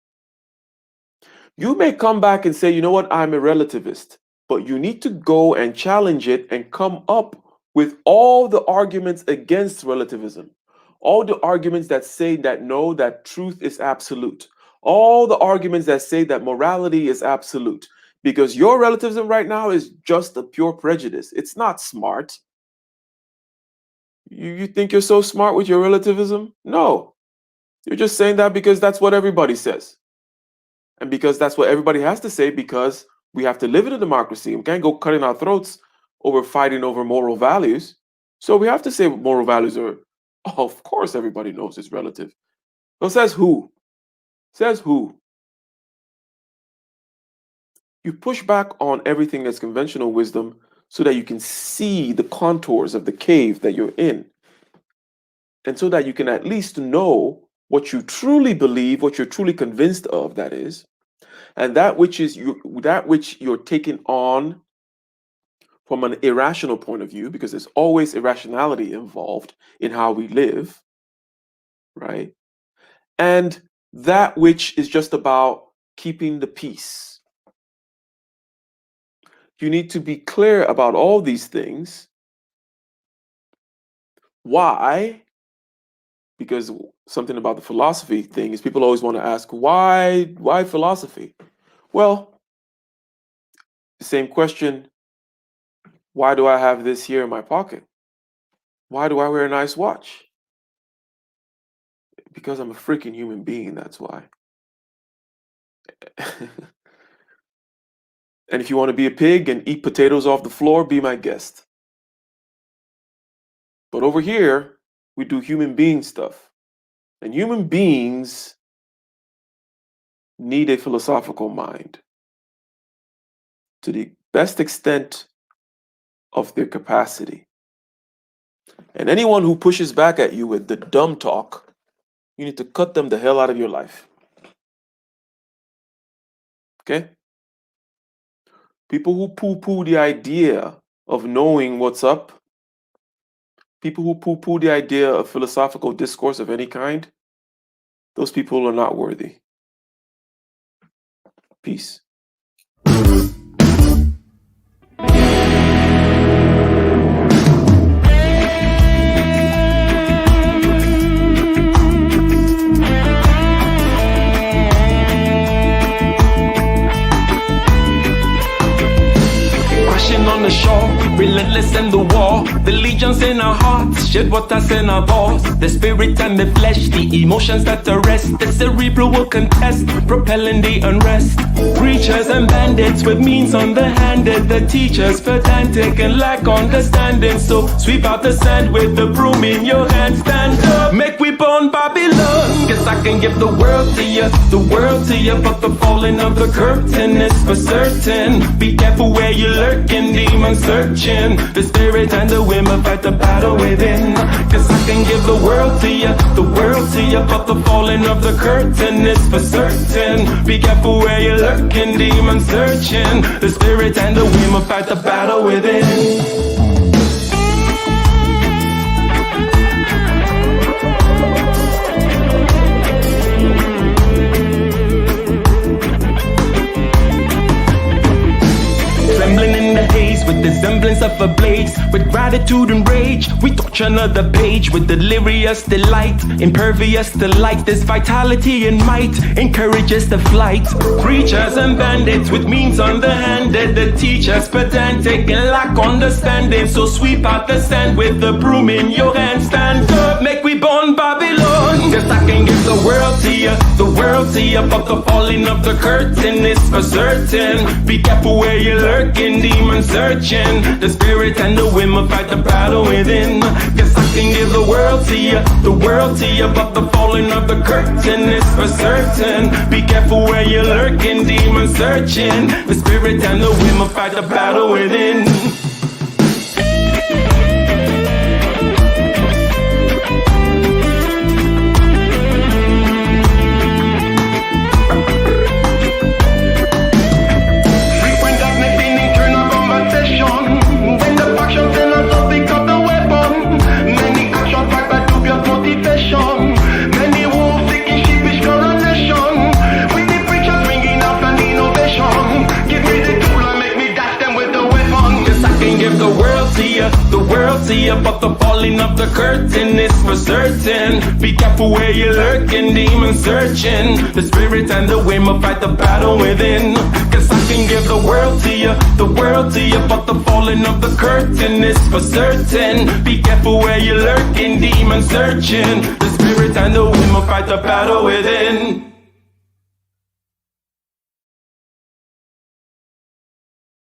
S1: You may come back and say, you know what, I'm a relativist, but you need to go and challenge it and come up with all the arguments against relativism, all the arguments that say that no, that truth is absolute, all the arguments that say that morality is absolute, because your relativism right now is just a pure prejudice. It's not smart. You think you're so smart with your relativism? No, you're just saying that because that's what everybody says. And because that's what everybody has to say, because we have to live in a democracy. We can't go cutting our throats over fighting over moral values. So we have to say what moral values are. Oh, of course, everybody knows it's relative. So says who? Says who? You push back on everything that's conventional wisdom so that you can see the contours of the cave that you're in. And so that you can at least know what you truly believe, what you're truly convinced of, that is, and that which you're taking on from an irrational point of view, because there's always irrationality involved in how we live, right? And that which is just about keeping the peace. You need to be clear about all these things. Why? Because something about the philosophy thing is people always want to ask, why philosophy? Well, the same question, why do I have this here in my pocket? Why do I wear a nice watch? Because I'm a freaking human being, that's why. And if you want to be a pig and eat potatoes off the floor, be my guest. But over here, we do human being stuff. And human beings need a philosophical mind to the best extent of their capacity. And anyone who pushes back at you with the dumb talk, you need to cut them the hell out of your life. Okay? People who poo-poo the idea of knowing what's up, people who poo-poo the idea of philosophical discourse of any kind, those people are not worthy. Peace.
S2: On the shore, relentless in the war, the legions in our hearts, shed waters in our balls, the spirit and the flesh, the emotions that arrest, the cerebral will contest, propelling the unrest. Preachers and bandits with means underhanded, the teachers pedantic and lack understanding. So sweep out the sand with the broom in your hand, stand up, make we burn Babylon. Guess I can give the world to you, but the falling of the curtain is for certain. Be careful where you're lurking, demon searching. The spirit and the women fight the battle within. Cause I can give the world to you, but the falling of the curtain is for certain. Be careful where you're lurking, demon searching. The spirit and the women fight the battle within. With the semblance of a blaze, with gratitude and rage, we touch another page with delirious delight, impervious to light. This vitality and might encourages the flight. Preachers and bandits with means underhanded, the teachers pedantic and lack understanding. So sweep out the sand with the broom in your hand, stand up, make we burn Babylon. Guess I can give the world to you, but the falling of the curtain is for certain. Be careful where you're lurking, demon searching. The spirit and the women fight the battle within. Guess I can give the world to you, but the falling of the curtain is for certain. Be careful where you're lurking, demon searching. The spirit and the women fight the battle within. But the falling of the curtain is for certain. Be careful where you're lurking, demon searching. The spirit and the women fight the battle within. Cause I can give the world to you, but the falling of the curtain is for certain. Be careful where you're lurking, demon searching. The spirit and the women fight the battle within.